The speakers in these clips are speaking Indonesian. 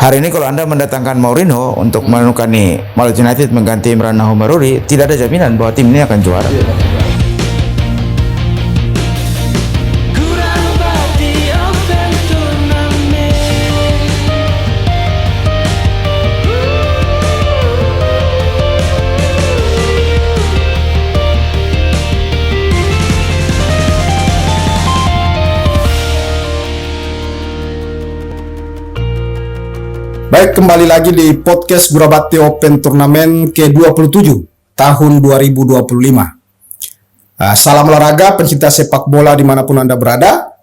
hari ini kalau Anda mendatangkan Mourinho untuk menukani Maluku United mengganti Imran Nahumaruri, tidak ada jaminan bahwa tim ini akan juara. Baik, kembali lagi di podcast Gurabakti Open Turnamen ke-27 tahun 2025. Salam olahraga, pencinta sepak bola dimanapun Anda berada.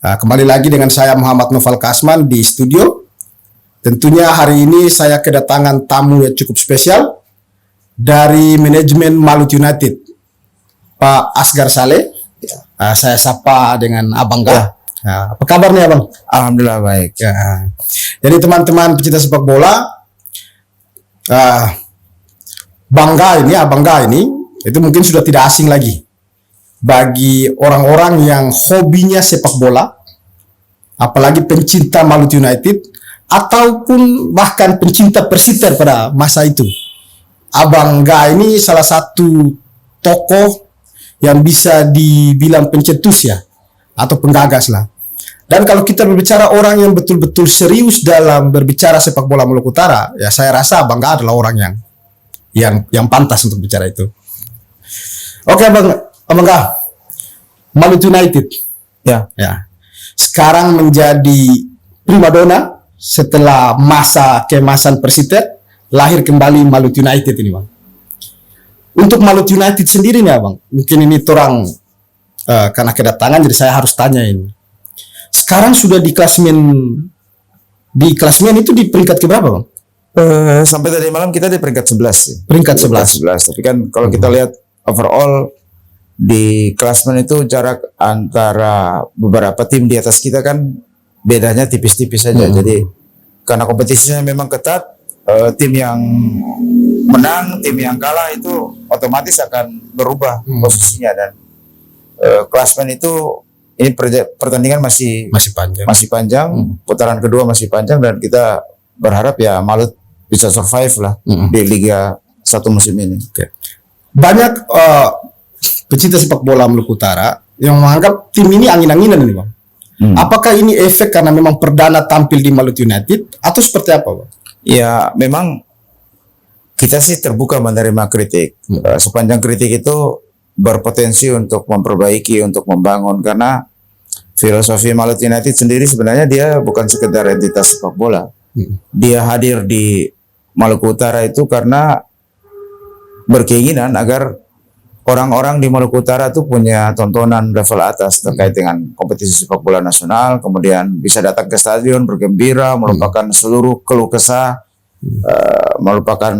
Kembali lagi dengan saya Muhammad Noval Kasman di studio. Tentunya hari ini saya kedatangan tamu yang cukup spesial dari manajemen Maluku United, Pak Asgar Saleh. Saya sapa dengan Abang Gah. Apa kabar nih Abang? Alhamdulillah baik. Ya. Jadi teman-teman pecinta sepak bola, Abang Gah ini itu mungkin sudah tidak asing lagi bagi orang-orang yang hobinya sepak bola, apalagi pencinta Maluku United ataupun bahkan pencinta Persiter pada masa itu. Abang Gah ini salah satu tokoh yang bisa dibilang pencetus ya, atau penggagas lah. Dan kalau kita berbicara orang yang betul-betul serius dalam berbicara sepak bola Maluku Utara, ya saya rasa Abang Gah adalah orang yang pantas untuk bicara itu. Oke, Abang Gah, Maluku United, ya, sekarang menjadi primadona setelah masa keemasan Persiter, lahir kembali Maluku United ini, Bang. Untuk Maluku United sendiri nih, Abang, mungkin ini orang karena kedatangan, jadi saya harus tanya ini. Sekarang sudah di klasemen itu di peringkat keberapa, Bang? Sampai tadi malam kita di peringkat 11 sih. Peringkat 11. Tapi kan kalau kita lihat overall di klasemen itu jarak antara beberapa tim di atas kita kan bedanya tipis-tipis saja. Jadi karena kompetisinya memang ketat, tim yang menang, tim yang kalah itu otomatis akan berubah posisinya, dan klasemen itu ini pertandingan masih panjang, putaran kedua masih panjang, dan kita berharap ya Malut bisa survive lah di Liga 1 musim ini. Okay. Banyak pecinta sepak bola Maluku Utara yang menganggap tim ini angin-anginan ini, Bang. Apakah ini efek karena memang perdana tampil di Maluku United atau seperti apa, Bang? Ya memang kita sih terbuka menerima kritik. Sepanjang kritik itu berpotensi untuk memperbaiki, untuk membangun, karena filosofi Maluku United sendiri sebenarnya dia bukan sekedar entitas sepak bola. Dia hadir di Maluku Utara itu karena berkeinginan agar orang-orang di Maluku Utara itu punya tontonan level atas terkait dengan kompetisi sepak bola nasional, kemudian bisa datang ke stadion bergembira, melupakan seluruh keluh kesah, melupakan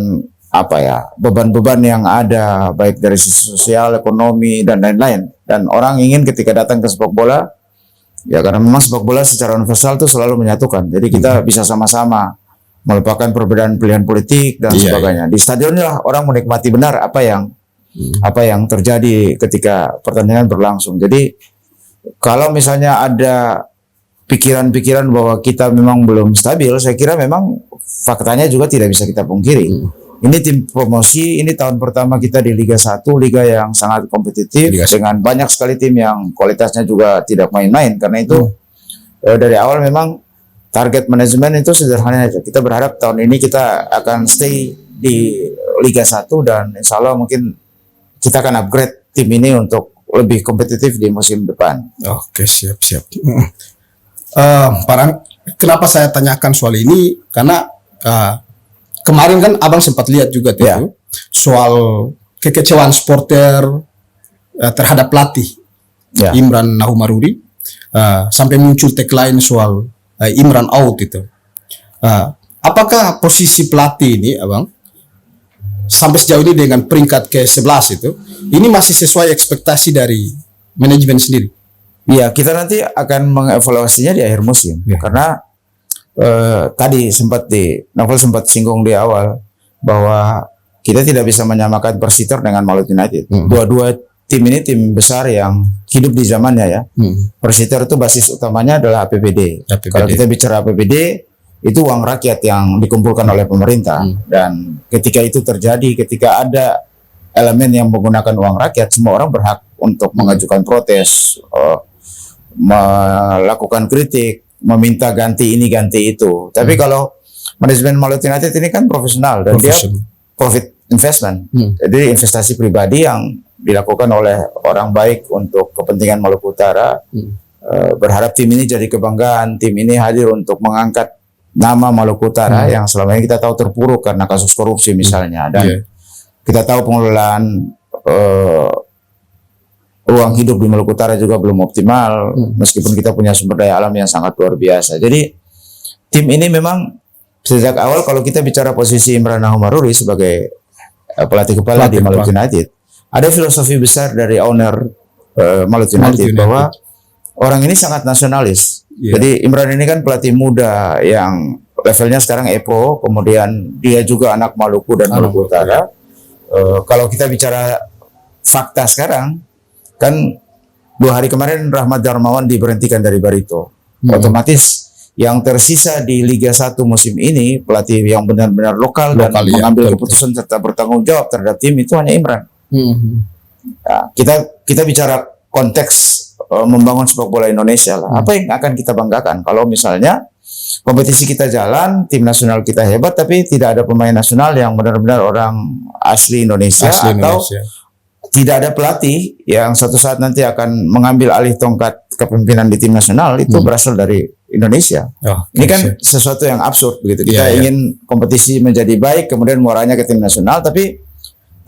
beban-beban yang ada baik dari sisi sosial, ekonomi, dan lain-lain. Dan orang ingin ketika datang ke sepak bola, ya karena memang sepak bola secara universal itu selalu menyatukan. Jadi kita bisa sama-sama melupakan perbedaan pilihan politik dan sebagainya. Di stadion lah orang menikmati benar apa yang terjadi ketika pertandingan berlangsung. Jadi kalau misalnya ada pikiran-pikiran bahwa kita memang belum stabil, saya kira memang faktanya juga tidak bisa kita pungkiri. Ini tim promosi, ini tahun pertama kita di Liga 1, liga yang sangat kompetitif, dengan banyak sekali tim yang kualitasnya juga tidak main-main. Karena itu dari awal memang target manajemen itu sederhana aja. Kita berharap tahun ini kita akan stay di Liga 1, dan insya Allah mungkin kita akan upgrade tim ini untuk lebih kompetitif di musim depan. Oke, siap. Kenapa saya tanyakan soal ini? Karena kemarin kan Abang sempat lihat juga tuh soal kekecewaan supporter terhadap pelatih Imran Nahumaruri, sampai muncul tagline soal Imran out itu. Apakah posisi pelatih ini, Abang, sampai sejauh ini dengan peringkat ke-11 itu, ini masih sesuai ekspektasi dari manajemen sendiri? Ya, kita nanti akan mengevaluasinya di akhir musim. Karena tadi Novel sempat singgung di awal bahwa kita tidak bisa menyamakan Persiter dengan Maluku United. Dua-dua tim ini tim besar yang hidup di zamannya ya. Persiter itu basis utamanya adalah APBD. Kalau kita bicara APBD, itu uang rakyat yang dikumpulkan oleh pemerintah. Dan ketika itu terjadi, ketika ada elemen yang menggunakan uang rakyat, semua orang berhak untuk mengajukan protes, melakukan kritik, meminta ganti ini ganti itu. Tapi kalau manajemen Maluku United ini kan profesional dan dia profit investment, jadi investasi pribadi yang dilakukan oleh orang baik untuk kepentingan Maluku Utara. Berharap tim ini jadi kebanggaan, tim ini hadir untuk mengangkat nama Maluku Utara yang selama ini kita tahu terpuruk karena kasus korupsi misalnya, dan kita tahu pengelolaan ruang hidup di Maluku Utara juga belum optimal, meskipun kita punya sumber daya alam yang sangat luar biasa. Jadi tim ini memang sejak awal, kalau kita bicara posisi Imran Nahum-Maruri sebagai pelatih kepala di Maluku United, ada filosofi besar dari owner Maluku United bahwa orang ini sangat nasionalis. Jadi Imran ini kan pelatih muda yang levelnya sekarang EPO, kemudian dia juga anak Maluku dan Maluku Utara. Kalau kita bicara fakta sekarang, kan 2 hari kemarin Rahmat Darmawan diberhentikan dari Barito. Otomatis yang tersisa di Liga 1 musim ini, pelatih yang benar-benar lokal dan mengambil keputusan serta bertanggung jawab terhadap tim itu hanya Imran. Nah, kita bicara konteks membangun sepak bola Indonesia lah. Apa yang akan kita banggakan kalau misalnya kompetisi kita jalan, tim nasional kita hebat, tapi tidak ada pemain nasional yang benar-benar orang asli Indonesia, atau tidak ada pelatih yang suatu saat nanti akan mengambil alih tongkat kepemimpinan di tim nasional itu berasal dari Indonesia. Ini kan sesuatu yang absurd begitu. Kita ingin kompetisi menjadi baik, kemudian muaranya ke tim nasional, tapi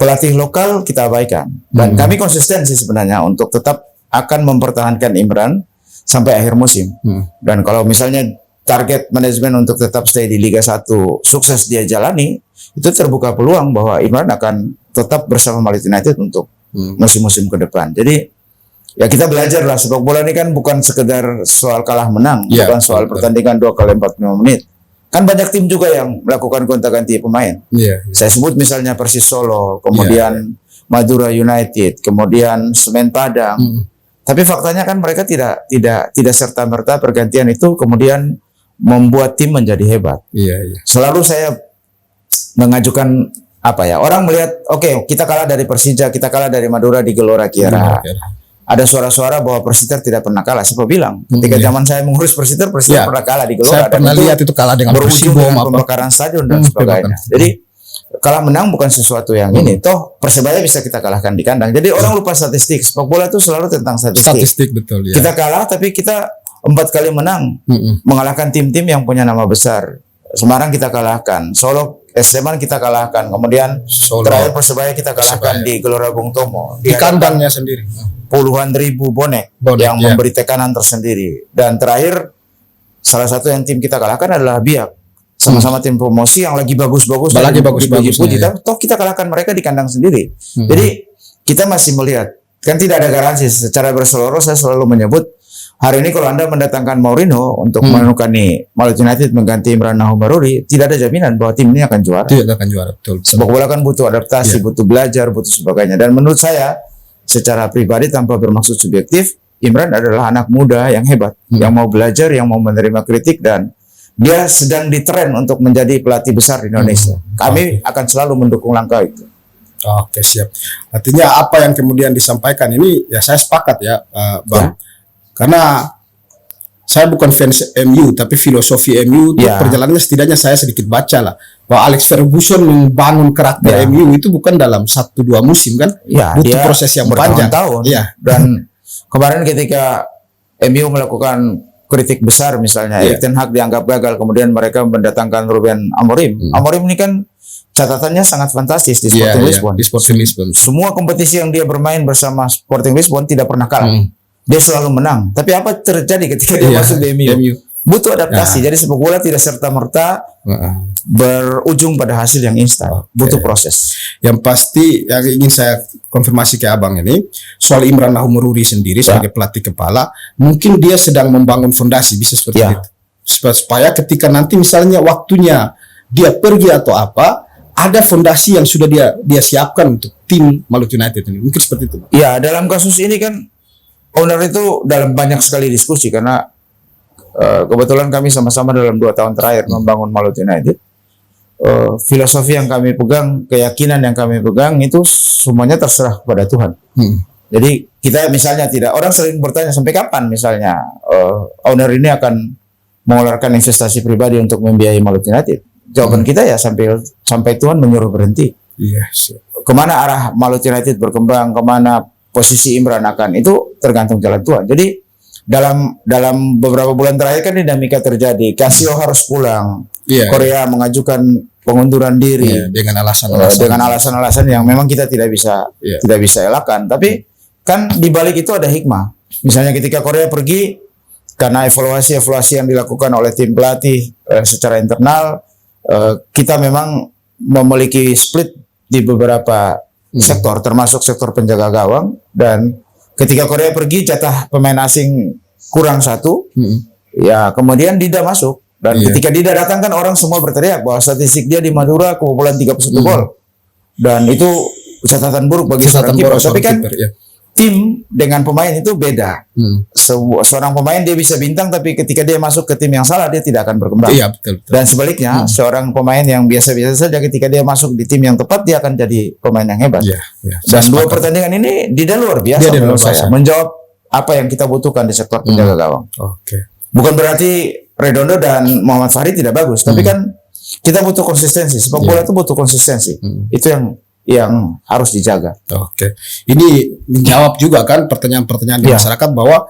pelatih lokal kita abaikan. Dan kami konsisten sih sebenarnya untuk tetap akan mempertahankan Imran sampai akhir musim. Dan kalau misalnya target manajemen untuk tetap stay di Liga 1 sukses dia jalani, itu terbuka peluang bahwa Imran akan tetap bersama Maluku United untuk musim-musim ke depan. Jadi ya kita belajar lah, sepak bola ini kan bukan sekedar soal kalah menang, bukan soal pertandingan 2 kali 45 menit. Kan banyak tim juga yang melakukan gonta-ganti pemain. Saya sebut misalnya Persis Solo, kemudian Madura United, kemudian Semen Padang. Tapi faktanya kan mereka tidak serta-merta pergantian itu kemudian membuat tim menjadi hebat. Selalu saya mengajukan orang melihat, oke, kita kalah dari Persija, kita kalah dari Madura di Gelora Kiara. Ada suara-suara bahwa Persiter tidak pernah kalah. Siapa bilang? Ketika zaman saya mengurus Persiter pernah kalah di Gelora. Saya pernah lihat itu kalah dengan berujung dengan pembakaran stadion dan sebagainya. Jadi kalah menang bukan sesuatu yang ini. Toh Persebaya bisa kita kalahkan di kandang. Jadi orang lupa statistik. Sepak bola itu selalu tentang statistik. Betul. Kita kalah tapi kita 4 kali menang, mengalahkan tim-tim yang punya nama besar. Semarang kita kalahkan, Solo Sleman kita kalahkan, kemudian terakhir Persebaya kita kalahkan di Gelora Bung Tomo di kandangnya sendiri. Puluhan ribu bonek yang memberi tekanan tersendiri. Dan terakhir salah satu yang tim kita kalahkan adalah Biak, sama-sama tim promosi yang lagi bagus-bagus, toh kita kalahkan mereka di kandang sendiri. Jadi kita masih melihat, kan tidak ada garansi. Secara berseluruh saya selalu menyebut, hari ini kalau Anda mendatangkan Mourinho untuk menukani Maluku United mengganti Imran Nahum-Maruri, tidak ada jaminan bahwa tim ini akan juara. Tidak akan juara, betul. Sepak bola kan butuh adaptasi, butuh belajar, butuh sebagainya. Dan menurut saya, secara pribadi tanpa bermaksud subjektif, Imran adalah anak muda yang hebat, yang mau belajar, yang mau menerima kritik, dan dia sedang ditren untuk menjadi pelatih besar di Indonesia. Kami akan selalu mendukung langkah itu. Oke, siap. Artinya apa yang kemudian disampaikan ini, ya saya sepakat ya, Bang. Karena saya bukan fans MU, tapi filosofi MU itu perjalanannya setidaknya saya sedikit baca lah. Bahwa Alex Ferguson membangun karakter MU itu bukan dalam 1-2 musim kan? Butuh proses yang panjang. Tahun. Dan kemarin ketika MU melakukan kritik besar misalnya, Erik ten Hag dianggap gagal, kemudian mereka mendatangkan Ruben Amorim. Amorim ini kan catatannya sangat fantastis di Sporting Lisbon. Di Sporting Lisbon. Semua kompetisi yang dia bermain bersama Sporting Lisbon tidak pernah kalah. Dia selalu menang. Tapi apa terjadi ketika dia masuk di MU? Butuh adaptasi. Jadi sepak bola tidak serta-merta berujung pada hasil yang instan. Butuh proses. Yang pasti yang ingin saya konfirmasi ke Abang ini, soal Imran Nahum-Maruri sendiri sebagai pelatih kepala, mungkin dia sedang membangun fondasi, bisa seperti itu. Supaya ketika nanti misalnya waktunya dia pergi atau apa, ada fondasi yang sudah dia siapkan untuk tim Maluku United ini. Mungkin seperti itu. Ya, dalam kasus ini kan owner itu dalam banyak sekali diskusi, karena Kebetulan kami sama-sama dalam 2 tahun terakhir membangun Malut United. Filosofi yang kami pegang, keyakinan yang kami pegang itu semuanya terserah kepada Tuhan. Jadi kita misalnya tidak, orang sering bertanya sampai kapan misalnya owner ini akan mengeluarkan investasi pribadi untuk membiayai Malut United. Jawaban kita ya sampai Tuhan menyuruh berhenti. Yes. Kemana arah Malut United berkembang, kemana posisi Imran akan, itu tergantung jalan Tuhan. Jadi dalam beberapa bulan terakhir kan dinamika terjadi. Casio harus pulang. Korea mengajukan pengunduran diri dengan alasan-alasan yang memang kita tidak bisa elakkan. Tapi kan di balik itu ada hikmah. Misalnya ketika Korea pergi karena evaluasi yang dilakukan oleh tim pelatih secara internal, kita memang memiliki split di beberapa sektor, termasuk sektor penjaga gawang. Dan ketika Korea pergi, jatah pemain asing kurang 1, ya kemudian Dida masuk. Dan ketika Dida datang kan orang semua berteriak bahwa statistik dia di Madura kebobolan 31 gol. Dan itu catatan buruk bagi seorang kiper. Tapi kan tim dengan pemain itu beda. Seorang pemain dia bisa bintang, tapi ketika dia masuk ke tim yang salah dia tidak akan berkembang. Betul. Dan sebaliknya, seorang pemain yang biasa-biasa saja ketika dia masuk di tim yang tepat dia akan jadi pemain yang hebat. Dan 2 pertandingan ini Dida luar biasa menurut saya, menjawab apa yang kita butuhkan di sektor penjaga gawang. Bukan berarti Redondo dan Muhammad Fahri tidak bagus, tapi kan kita butuh konsistensi. Sepak bola itu butuh konsistensi. Itu yang harus dijaga. Ini menjawab juga kan pertanyaan-pertanyaan di masyarakat bahwa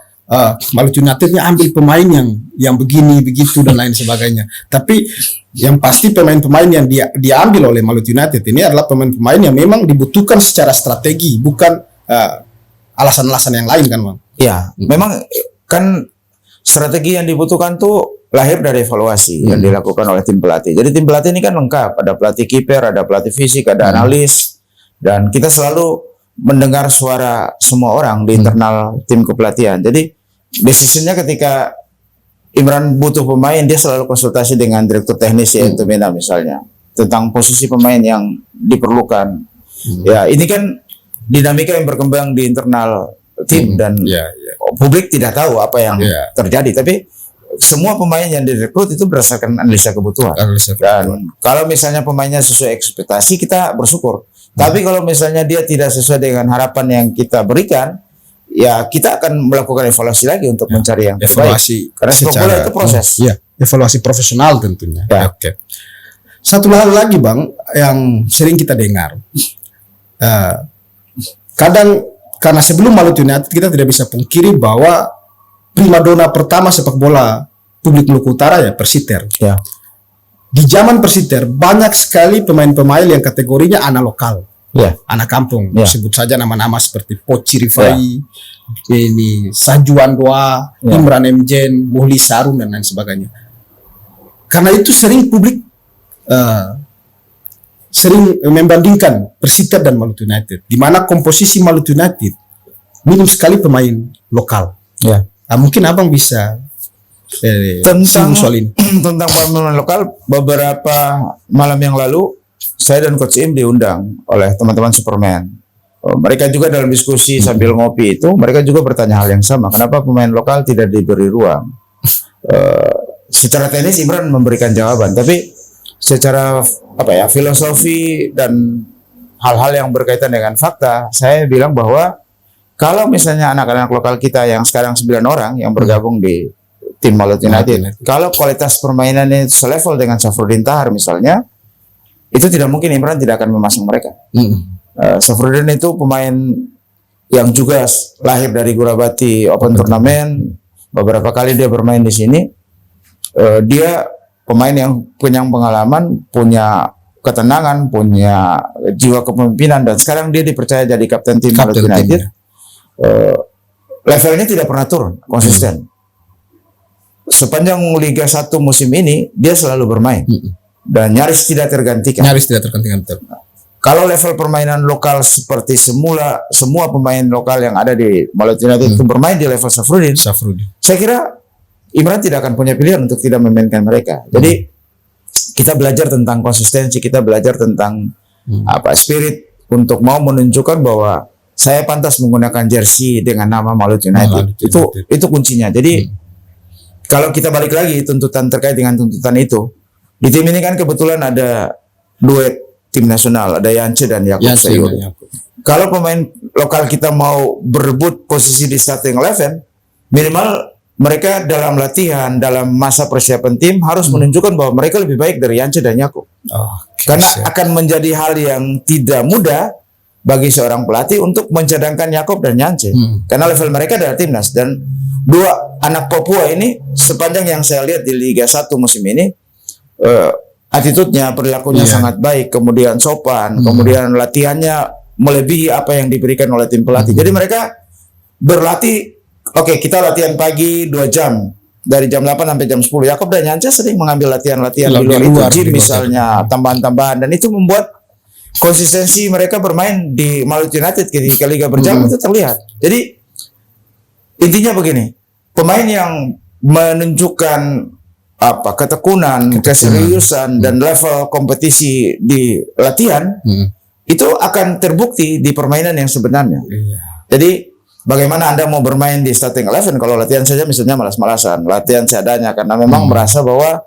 Malut United-nya ambil pemain yang begini begitu dan lain sebagainya. Tapi yang pasti pemain-pemain yang diambil oleh Malut United ini adalah pemain-pemain yang memang dibutuhkan secara strategi, bukan alasan-alasan yang lain kan, Bang? Memang kan strategi yang dibutuhkan tuh lahir dari evaluasi yang dilakukan oleh tim pelatih. Jadi tim pelatih ini kan lengkap, ada pelatih kiper, ada pelatih fisik, ada analis, dan kita selalu mendengar suara semua orang di internal tim kepelatihan. Jadi decisionnya ketika Imran butuh pemain, dia selalu konsultasi dengan direktur teknis yaitu Mena misalnya tentang posisi pemain yang diperlukan. Ya ini kan dinamika yang berkembang di internal tim dan publik tidak tahu apa yang terjadi, tapi semua pemain yang direkrut itu berdasarkan analisa kebutuhan. Dan kalau misalnya pemainnya sesuai ekspektasi, kita bersyukur. Tapi kalau misalnya dia tidak sesuai dengan harapan yang kita berikan, ya kita akan melakukan evaluasi lagi untuk mencari yang terbaik. Karena sepak bola itu proses. Evaluasi profesional tentunya. Satu hal lagi, Bang, yang sering kita dengar. Kadang karena sebelum Malut United kita tidak bisa pungkiri bahwa primadona pertama sepak bola publik Maluku Utara ya Persiter. Di zaman Persiter banyak sekali pemain-pemain yang kategorinya anak lokal, anak kampung. Sebut saja nama-nama seperti Poci Rifai, ini Sajuan Doa, Imran Mjen, Muhli Sarun dan lain sebagainya. Karena itu sering publik sering membandingkan Persiter dan Malut United, di mana komposisi Malut United minim sekali pemain lokal. Mungkin Abang bisa tentang soal ini. Tentang pemain lokal, beberapa malam yang lalu saya dan Coach Im diundang oleh teman-teman Superman. Mereka juga dalam diskusi sambil ngopi itu, mereka juga bertanya hal yang sama. Kenapa pemain lokal tidak diberi ruang? Secara teknis Imran memberikan jawaban, tapi secara filosofi dan hal-hal yang berkaitan dengan fakta, saya bilang bahwa kalau misalnya anak-anak lokal kita yang sekarang 9 orang yang bergabung di tim Malut United, kalau kualitas permainannya selevel dengan Safruddin Tahar misalnya, itu tidak mungkin Imran tidak akan memasang mereka. Safruddin itu pemain yang juga lahir dari Gurabati Open Turnamen, beberapa kali dia bermain di sini. Dia pemain yang punya pengalaman, punya ketenangan, punya jiwa kepemimpinan, dan sekarang dia dipercaya jadi kapten tim Malut United. Levelnya tidak pernah turun, konsisten. Sepanjang Liga 1 musim ini dia selalu bermain dan nyaris tidak tergantikan. Betul. Kalau level permainan lokal seperti semula, semua pemain lokal yang ada di Malut United itu bermain di level Safruddin. Saya kira Imran tidak akan punya pilihan untuk tidak memainkan mereka. Jadi kita belajar tentang konsistensi, kita belajar tentang spirit untuk mau menunjukkan bahwa saya pantas menggunakan jersey dengan nama Malut United. Itu kuncinya. Jadi kalau kita balik lagi tuntutan terkait dengan tuntutan itu, di tim ini kan kebetulan ada duet tim nasional, ada Yance dan Yakub Sayuri. Kalau pemain lokal kita mau berebut posisi di starting 11, minimal mereka dalam latihan, dalam masa persiapan tim harus menunjukkan bahwa mereka lebih baik dari Yance dan Yakub. Karena akan menjadi hal yang tidak mudah bagi seorang pelatih untuk mencadangkan Yakub dan Yance. Karena level mereka adalah timnas, dan dua anak Papua ini sepanjang yang saya lihat di Liga 1 musim ini, attitude-nya, perilakunya sangat baik, kemudian sopan, kemudian latihannya melebihi apa yang diberikan oleh tim pelatih. Jadi mereka berlatih, oke, kita latihan pagi 2 jam dari jam 8 sampai jam 10. Yakub dan Yance sering mengambil latihan-latihan di luar itu, gym misalnya, tambahan-tambahan, dan itu membuat konsistensi mereka bermain di Maluku United ketika liga berjalan itu terlihat. Jadi intinya begini, pemain yang menunjukkan ketekunan, keseriusan dan level kompetisi di latihan itu akan terbukti di permainan yang sebenarnya. Jadi bagaimana Anda mau bermain di starting 11 kalau latihan saja misalnya malas-malasan, latihan seadanya karena memang merasa bahwa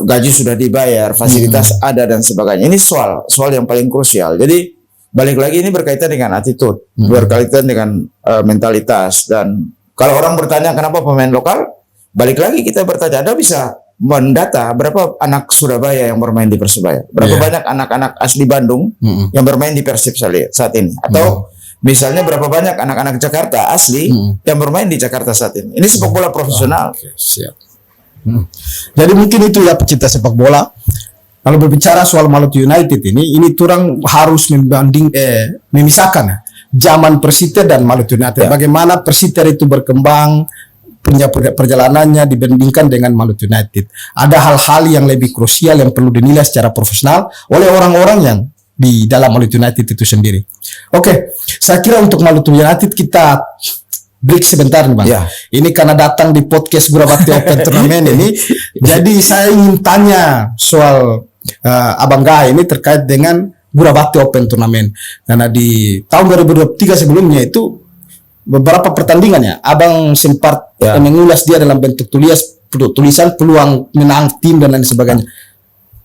gaji sudah dibayar, fasilitas ada dan sebagainya. Ini soal yang paling krusial. Jadi balik lagi ini berkaitan dengan attitude, berkaitan dengan mentalitas. Dan kalau orang bertanya kenapa pemain lokal, balik lagi kita bertanya, Anda bisa mendata berapa anak Surabaya yang bermain di Persebaya, berapa banyak anak-anak asli Bandung yang bermain di Persib saat ini, atau misalnya berapa banyak anak-anak Jakarta asli yang bermain di Jakarta saat ini. Ini sepak bola profesional. Siap. Jadi mungkin itu ya pecinta sepak bola. Kalau berbicara soal Maluku United ini turang harus memisahkan zaman Persiter dan Maluku United. Bagaimana Persiter itu berkembang punya perjalanannya dibandingkan dengan Maluku United. Ada hal-hal yang lebih krusial yang perlu dinilai secara profesional oleh orang-orang yang di dalam Maluku United itu sendiri. Oke, saya kira untuk Maluku United kita break sebentar nih Bang. Ini karena datang di podcast Gurabati Open Turnamen ini, jadi saya ingin tanya soal Abang Gai ini terkait dengan Gurabati Open Turnamen. Karena di tahun 2023 sebelumnya itu beberapa pertandingannya, Abang sempat mengulas dia dalam bentuk tulisan peluang menang tim dan lain sebagainya.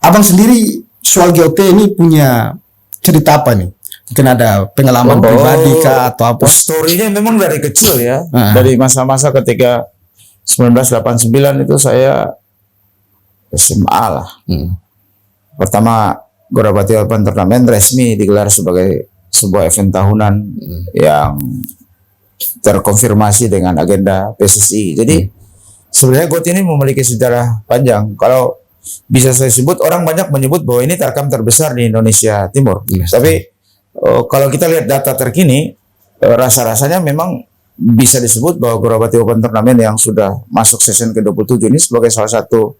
Abang sendiri soal GOT ini punya cerita apa nih? Mungkin ada pengalaman pribadi kah atau apa? Story-nya memang dari kecil ya. Dari masa-masa ketika 1989 itu saya SMA lah. Pertama Gurabati Open Turnamen resmi digelar sebagai sebuah event tahunan yang terkonfirmasi dengan agenda PSSI. Jadi sebenarnya GOT ini memiliki sejarah panjang. Kalau bisa saya sebut, orang banyak menyebut bahwa ini tarkam terbesar di Indonesia Timur. Tapi kalau kita lihat data terkini, rasa-rasanya memang bisa disebut bahwa Gurabati Open Turnamen yang sudah masuk season ke-27 ini sebagai salah satu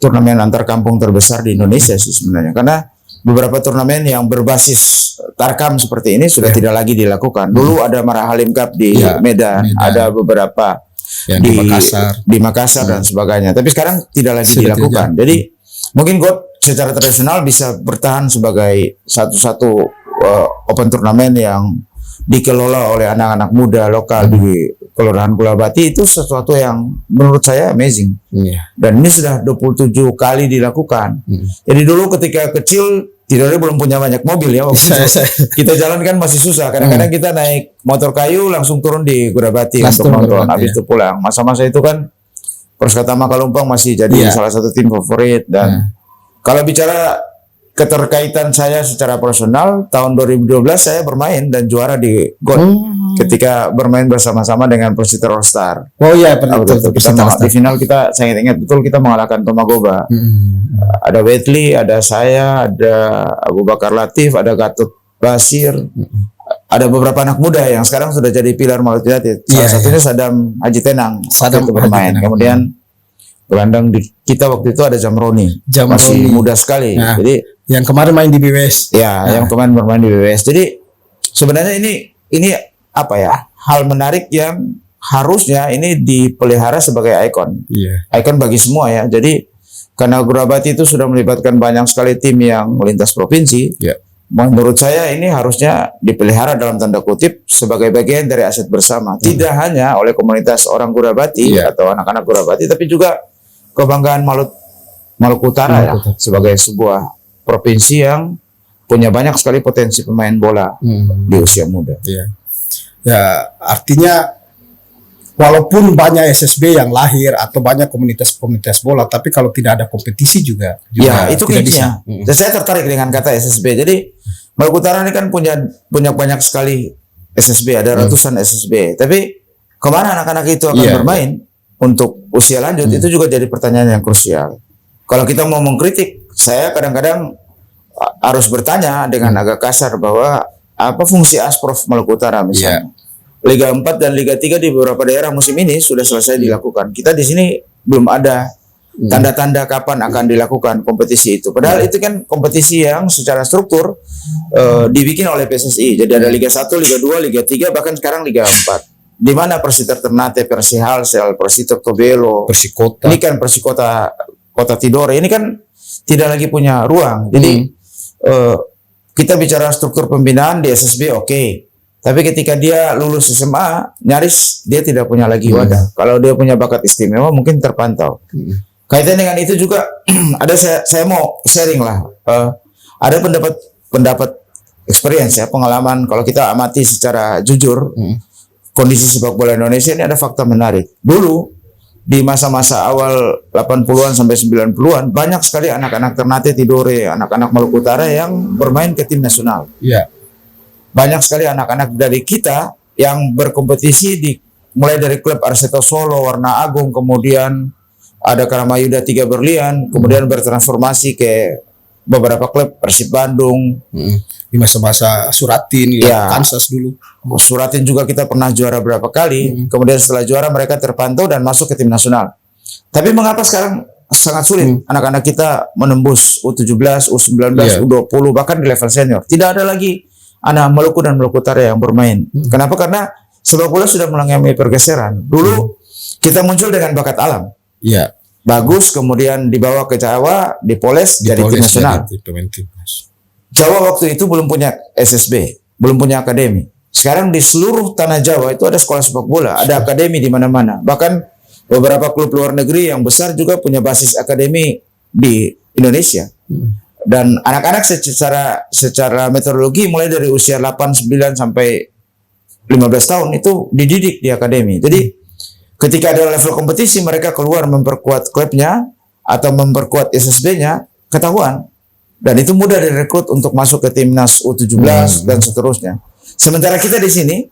turnamen antar kampung terbesar di Indonesia sih sebenarnya. Karena beberapa turnamen yang berbasis tarkam seperti ini sudah tidak lagi dilakukan. Dulu ada Mara Halim Cup di Medan, ada beberapa di Makassar dan sebagainya. Tapi sekarang tidak lagi dilakukan. Jadi mungkin GOT secara tradisional bisa bertahan sebagai satu-satu open turnamen yang dikelola oleh anak-anak muda lokal di Kelurahan Gurabati. Itu sesuatu yang menurut saya amazing. Dan ini sudah 27 kali dilakukan. Jadi dulu ketika kecil tidak belum punya banyak mobil ya waktu itu. Kita jalan kan masih susah. Kadang-kadang kita naik motor kayu langsung turun di Gurabati untuk nonton. Habis itu pulang. Masa-masa itu kan Persikata Makalumpang masih jadi salah satu tim favorit. Dan kalau bicara keterkaitan saya secara personal, tahun 2012 saya bermain dan juara di GOT ketika bermain bersama-sama dengan Persiter All Star. Di final kita, saya ingat betul, kita mengalahkan Tomagoba. Ada Wetley, ada saya, ada Abu Bakar Latif, ada Gatot Basir, ada beberapa anak muda yang sekarang sudah jadi pilar Maluku United. Salah satunya Sadam Haji Tenang waktu itu bermain. Kemudian gelandang di kita waktu itu ada Jamroni. Masih muda sekali. Jadi yang kemarin main di BWS. Yang kemarin bermain di BWS. Jadi sebenarnya ini apa ya? Hal menarik yang harusnya ini dipelihara sebagai ikon. Ikon bagi semua ya. Jadi karena Gurabati itu sudah melibatkan banyak sekali tim yang melintas provinsi. menurut saya ini harusnya dipelihara dalam tanda kutip sebagai bagian dari aset bersama. Tidak hanya oleh komunitas orang Gurabati atau anak-anak Gurabati, tapi juga kebanggaan Maluku Utara ya, sebagai sebuah provinsi yang punya banyak sekali potensi pemain bola di usia muda. Ya, artinya walaupun banyak SSB yang lahir atau banyak komunitas-komunitas bola, tapi kalau tidak ada kompetisi juga ya itu tidak kuncinya. Dan saya tertarik dengan kata SSB. Jadi Maluku Utara ini kan punya banyak sekali SSB, ada ratusan SSB. Tapi kemana anak-anak itu akan bermain untuk usia lanjut itu juga jadi pertanyaan yang krusial. Kalau kita mau mengkritik, saya kadang-kadang harus bertanya dengan agak kasar bahwa apa fungsi Asprof Maluku Utara misalnya. Liga 4 dan Liga 3 di beberapa daerah musim ini sudah selesai dilakukan. Kita di sini belum ada tanda-tanda kapan akan dilakukan kompetisi itu. Padahal itu kan kompetisi yang secara struktur dibikin oleh PSSI. Jadi ada Liga 1, Liga 2, Liga 3, bahkan sekarang Liga 4. Di mana Persita Ternate, Persihalsel, Persita Tobelo, Persikota. Ini kan Persikota Kota Tidore. Ini kan tidak lagi punya ruang. Jadi kita bicara struktur pembinaan di SSB oke. Tapi ketika dia lulus SMA, nyaris dia tidak punya lagi wadah. Kalau dia punya bakat istimewa, mungkin terpantau. Kaitan dengan itu juga, ada saya mau sharing lah. Ada pendapat experience ya, pengalaman. Kalau kita amati secara jujur, kondisi sepak bola Indonesia ini ada fakta menarik. Dulu di masa-masa awal 80-an sampai 90-an, banyak sekali anak-anak Ternate, Tidore, anak-anak Maluku Utara yang bermain ke tim nasional. Banyak sekali anak-anak dari kita yang berkompetisi mulai dari klub Arseto Solo, Warna Agung, kemudian ada Karamayuda 3 Berlian, kemudian bertransformasi ke beberapa klub, Persib Bandung. Di masa-masa Suratin, Kansas dulu. Suratin juga kita pernah juara berapa kali, kemudian setelah juara mereka terpantau dan masuk ke tim nasional. Tapi mengapa sekarang sangat sulit anak-anak kita menembus U17, U19, U20, bahkan di level senior? Tidak ada lagi anak Maluku dan Maluku Utara yang bermain. Kenapa? Karena sepak bola sudah mengalami pergeseran. Dulu kita muncul dengan bakat alam. Bagus, kemudian dibawa ke Jawa, dipoles jadi tim nasional. Jawa waktu itu belum punya SSB, belum punya akademi. Sekarang di seluruh tanah Jawa itu ada sekolah sepak bola, ada akademi di mana-mana. Bahkan beberapa klub luar negeri yang besar juga punya basis akademi di Indonesia. Dan anak-anak secara metodologi mulai dari usia 8, 9 sampai 15 tahun itu dididik di akademi. Jadi ketika ada level kompetisi mereka keluar memperkuat klubnya atau memperkuat SSB-nya, ketahuan. Dan itu mudah direkrut untuk masuk ke timnas U17 dan seterusnya. Sementara kita di sini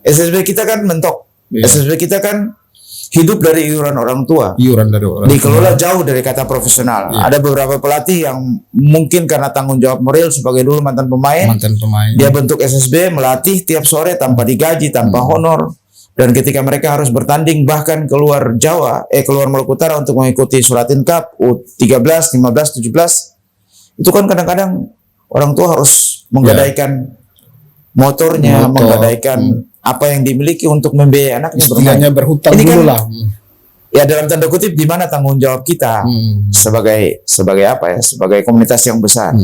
SSB kita kan mentok. SSB kita kan hidup dari iuran orang tua. Dikelola jauh dari kata profesional. Ada beberapa pelatih yang mungkin karena tanggung jawab moral sebagai dulu mantan pemain. Dia bentuk SSB, melatih tiap sore tanpa digaji, tanpa honor. Dan ketika mereka harus bertanding bahkan keluar Jawa, keluar Maluku Utara untuk mengikuti Suratin Cup U13, 15, 17, itu kan kadang-kadang orang tua harus menggadaikan motornya, menggadaikan apa yang dimiliki untuk membiayai anaknya bermain. Berhutang ini kan, dulu lah. Ya dalam tanda kutip di mana tanggung jawab kita sebagai apa ya, sebagai komunitas yang besar.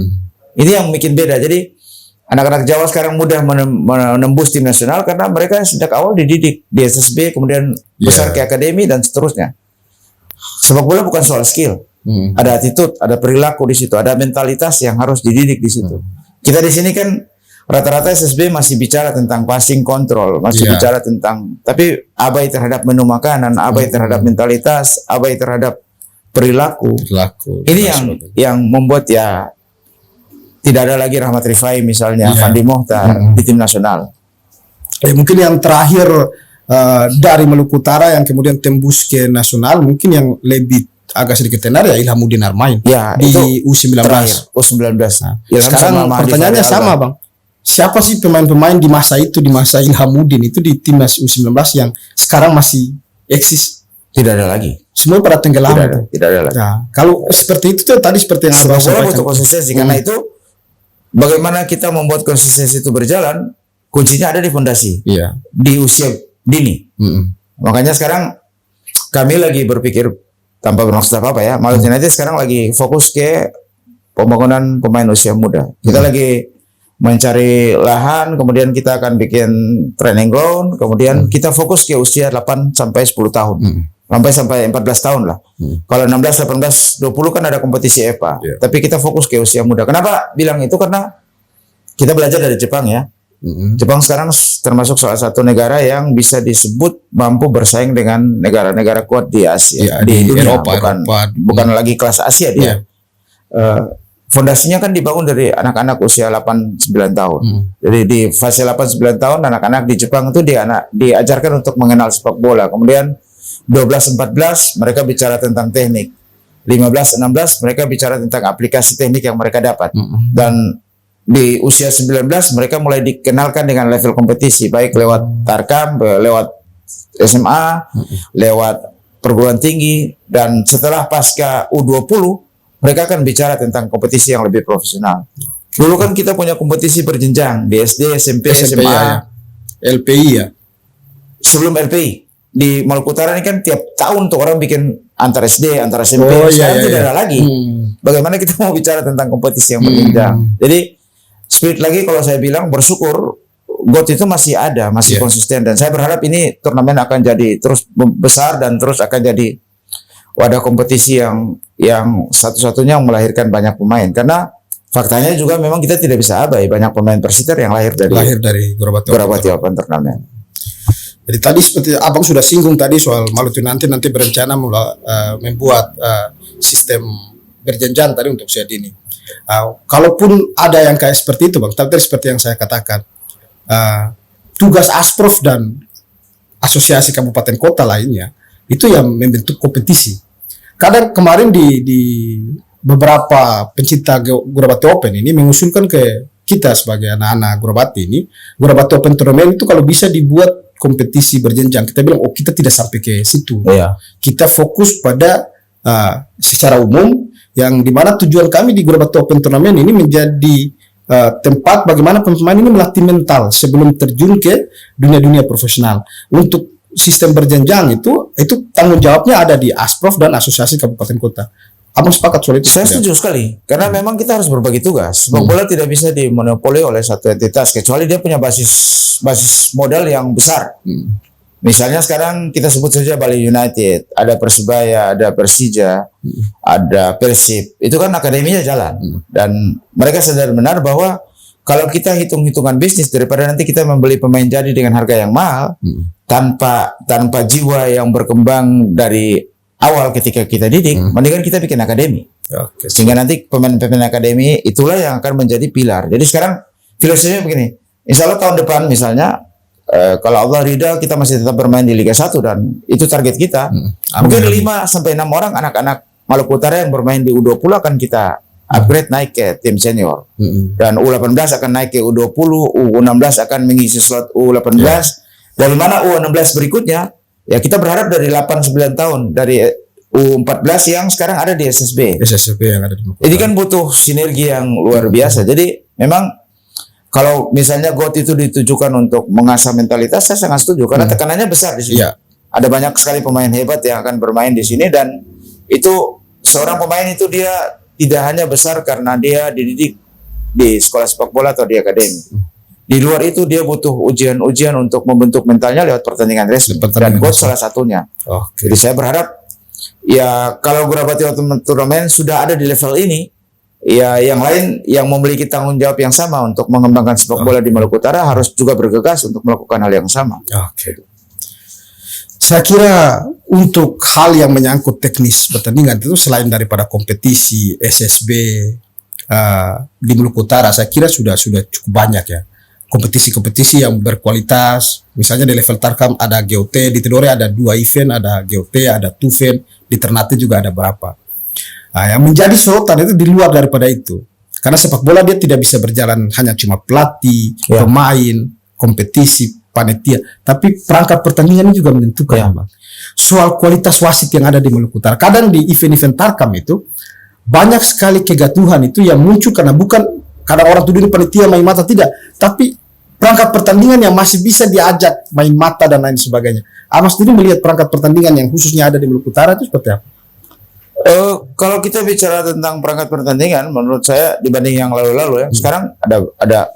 Ini yang bikin beda. Jadi anak-anak Jawa sekarang mudah menembus tim nasional karena mereka sejak awal dididik di SSB, kemudian besar ke akademi dan seterusnya. Sepak bola bukan soal skill. Ada attitude, ada perilaku di situ, ada mentalitas yang harus dididik di situ. Kita di sini kan rata-rata SSB masih bicara tentang passing control, masih bicara tentang, tapi abai terhadap menu makanan, abai terhadap mentalitas, abai terhadap perilaku. Ini yang membuat ya tidak ada lagi Rahmat Rifai misalnya, Fandi Mohtar di tim nasional. Mungkin yang terakhir dari Maluku Utara yang kemudian tembus ke nasional, mungkin yang lebih agak sedikit tenar ya Ilhamuddin Armain di U19. U19. Nah, sekarang pertanyaannya sama Bang. Siapa sih pemain-pemain di masa itu, di masa Ilhamuddin itu di timnas U19 yang sekarang masih eksis? Tidak ada lagi. Semua pada tenggelam. Tidak ada lagi. Nah, kalau seperti itu tuh tadi seperti yang Abang sampaikan. Butuh konsistensi karena itu bagaimana kita membuat konsistensi itu berjalan, kuncinya ada di fondasi. Di usia dini. Makanya sekarang kami lagi berpikir tanpa bermaksud apa ya, Maluku United sekarang lagi fokus ke pembangunan pemain usia muda. Kita lagi mencari lahan, kemudian kita akan bikin training ground, kemudian kita fokus ke usia 8 sampai 10 tahun. Sampai 14 tahun lah. Kalau 16, 18, 20 kan ada kompetisi EPA. Tapi kita fokus ke usia muda. Kenapa bilang itu? Karena kita belajar dari Jepang ya. Jepang sekarang termasuk salah satu negara yang bisa disebut mampu bersaing dengan negara-negara kuat di Asia, di dunia, bukan lagi kelas Asia dia. Fondasinya kan dibangun dari anak-anak usia 8-9 tahun. Jadi di fase 8-9 tahun anak-anak di Jepang itu diajarkan untuk mengenal sepak bola. Kemudian 12-14 mereka bicara tentang teknik. 15-16 mereka bicara tentang aplikasi teknik yang mereka dapat. Dan di usia 19 mereka mulai dikenalkan dengan level kompetisi, baik lewat Tarkam, lewat SMA, lewat perguruan tinggi, dan setelah pasca U20 mereka akan bicara tentang kompetisi yang lebih profesional. Dulu kan kita punya kompetisi berjenjang di SD, SMP, SMA, ya. LPI ya. Sebelum LPI di Maluku Utara ini kan tiap tahun tuh orang bikin antar SD, antar SMP. Sekarang tidak ada lagi. Bagaimana kita mau bicara tentang kompetisi yang berjenjang? Jadi spirit lagi kalau saya bilang bersyukur GOAT itu masih ada, masih konsisten, dan saya berharap ini turnamen akan jadi terus besar dan terus akan jadi wadah kompetisi yang satu-satunya yang melahirkan banyak pemain. Karena faktanya juga memang kita tidak bisa abai banyak pemain Persiter yang lahir dari Gorabati Open Turnamen. Jadi tadi seperti Abang sudah singgung tadi soal Maluku nanti berencana membuat sistem berjenjang tadi untuk usia dini. Kalaupun ada yang kayak seperti itu Bang, tapi seperti yang saya katakan, tugas Asprof dan asosiasi kabupaten kota lainnya itu yang membentuk kompetisi. Kadang kemarin di beberapa pencinta Gorabati Open ini mengusulkan ke kita sebagai anak-anak Gorabati ini, Gorabati Open Turnamen itu kalau bisa dibuat kompetisi berjenjang. Kita bilang, oh kita tidak sampai ke situ. Kita fokus pada secara umum, yang dimana tujuan kami di Gorabati Open Turnamen ini menjadi tempat bagaimana pemain ini melatih mental sebelum terjun ke dunia-dunia profesional. Untuk sistem berjenjang itu tanggung jawabnya ada di Asprof dan Asosiasi Kabupaten Kota. Abang sepakat soal itu? Saya setuju sekali, karena memang kita harus berbagi tugas. Sepak bola tidak bisa dimonopoli oleh satu entitas, kecuali dia punya basis modal yang besar. Misalnya sekarang kita sebut saja Bali United, ada Persebaya, ada Persija, ada Persib. Itu kan akademinya jalan. Dan mereka sadar benar bahwa kalau kita hitung-hitungan bisnis, daripada nanti kita membeli pemain jadi dengan harga yang mahal, tanpa jiwa yang berkembang dari awal ketika kita didik, mendingan kita bikin akademi. Sehingga nanti pemain-pemain akademi itulah yang akan menjadi pilar. Jadi sekarang filosofinya begini, insya Allah tahun depan misalnya, kalau Allah ridha kita masih tetap bermain di Liga 1 dan itu target kita. Mungkin 5-6 orang anak-anak Maluku Utara yang bermain di U20 akan kita upgrade naik ke tim senior. Dan U18 akan naik ke U20, U16 akan mengisi slot U18. Dari mana U16 berikutnya? Ya kita berharap dari 8-9 tahun dari U14 yang sekarang ada di SSB. yang ada di Maluku Utara. Ini kan butuh sinergi yang luar biasa. Jadi memang kalau misalnya GOAT itu ditujukan untuk mengasah mentalitas, saya sangat setuju karena tekanannya besar di sini. Ada banyak sekali pemain hebat yang akan bermain di sini, dan itu seorang pemain itu dia tidak hanya besar karena dia dididik di sekolah sepak bola atau di akademi. Di luar itu dia butuh ujian-ujian untuk membentuk mentalnya lewat pertandingan resmi, dan GOAT salah satunya. Jadi saya berharap ya kalau Gorabati Turnamen sudah ada di level ini, ya yang lain yang memiliki tanggung jawab yang sama untuk mengembangkan sepak bola di Maluku Utara harus juga bergegas untuk melakukan hal yang sama. Saya kira untuk hal yang menyangkut teknis pertandingan itu selain daripada kompetisi SSB di Maluku Utara, saya kira sudah cukup banyak ya kompetisi-kompetisi yang berkualitas. Misalnya di level Tarkam ada GOT, di Tidore ada 2 event, ada GOT, ada 2 event, di Ternate juga ada berapa. Yang menjadi sorotan itu di luar daripada itu. Karena sepak bola dia tidak bisa berjalan hanya cuma pelatih, pemain, kompetisi, panitia, tapi perangkat pertandingan ini juga menentukan. Soal kualitas wasit yang ada di Maluku Utara. Kadang di event-event Tarkam itu banyak sekali kegaduhan itu yang muncul karena bukan kadang orang tuduh ini panitia main mata, tidak, tapi perangkat pertandingan yang masih bisa diajak main mata dan lain sebagainya. Mas sendiri melihat perangkat pertandingan yang khususnya ada di Maluku Utara itu seperti apa? Kalau kita bicara tentang perangkat pertandingan, menurut saya dibanding yang lalu-lalu ya, sekarang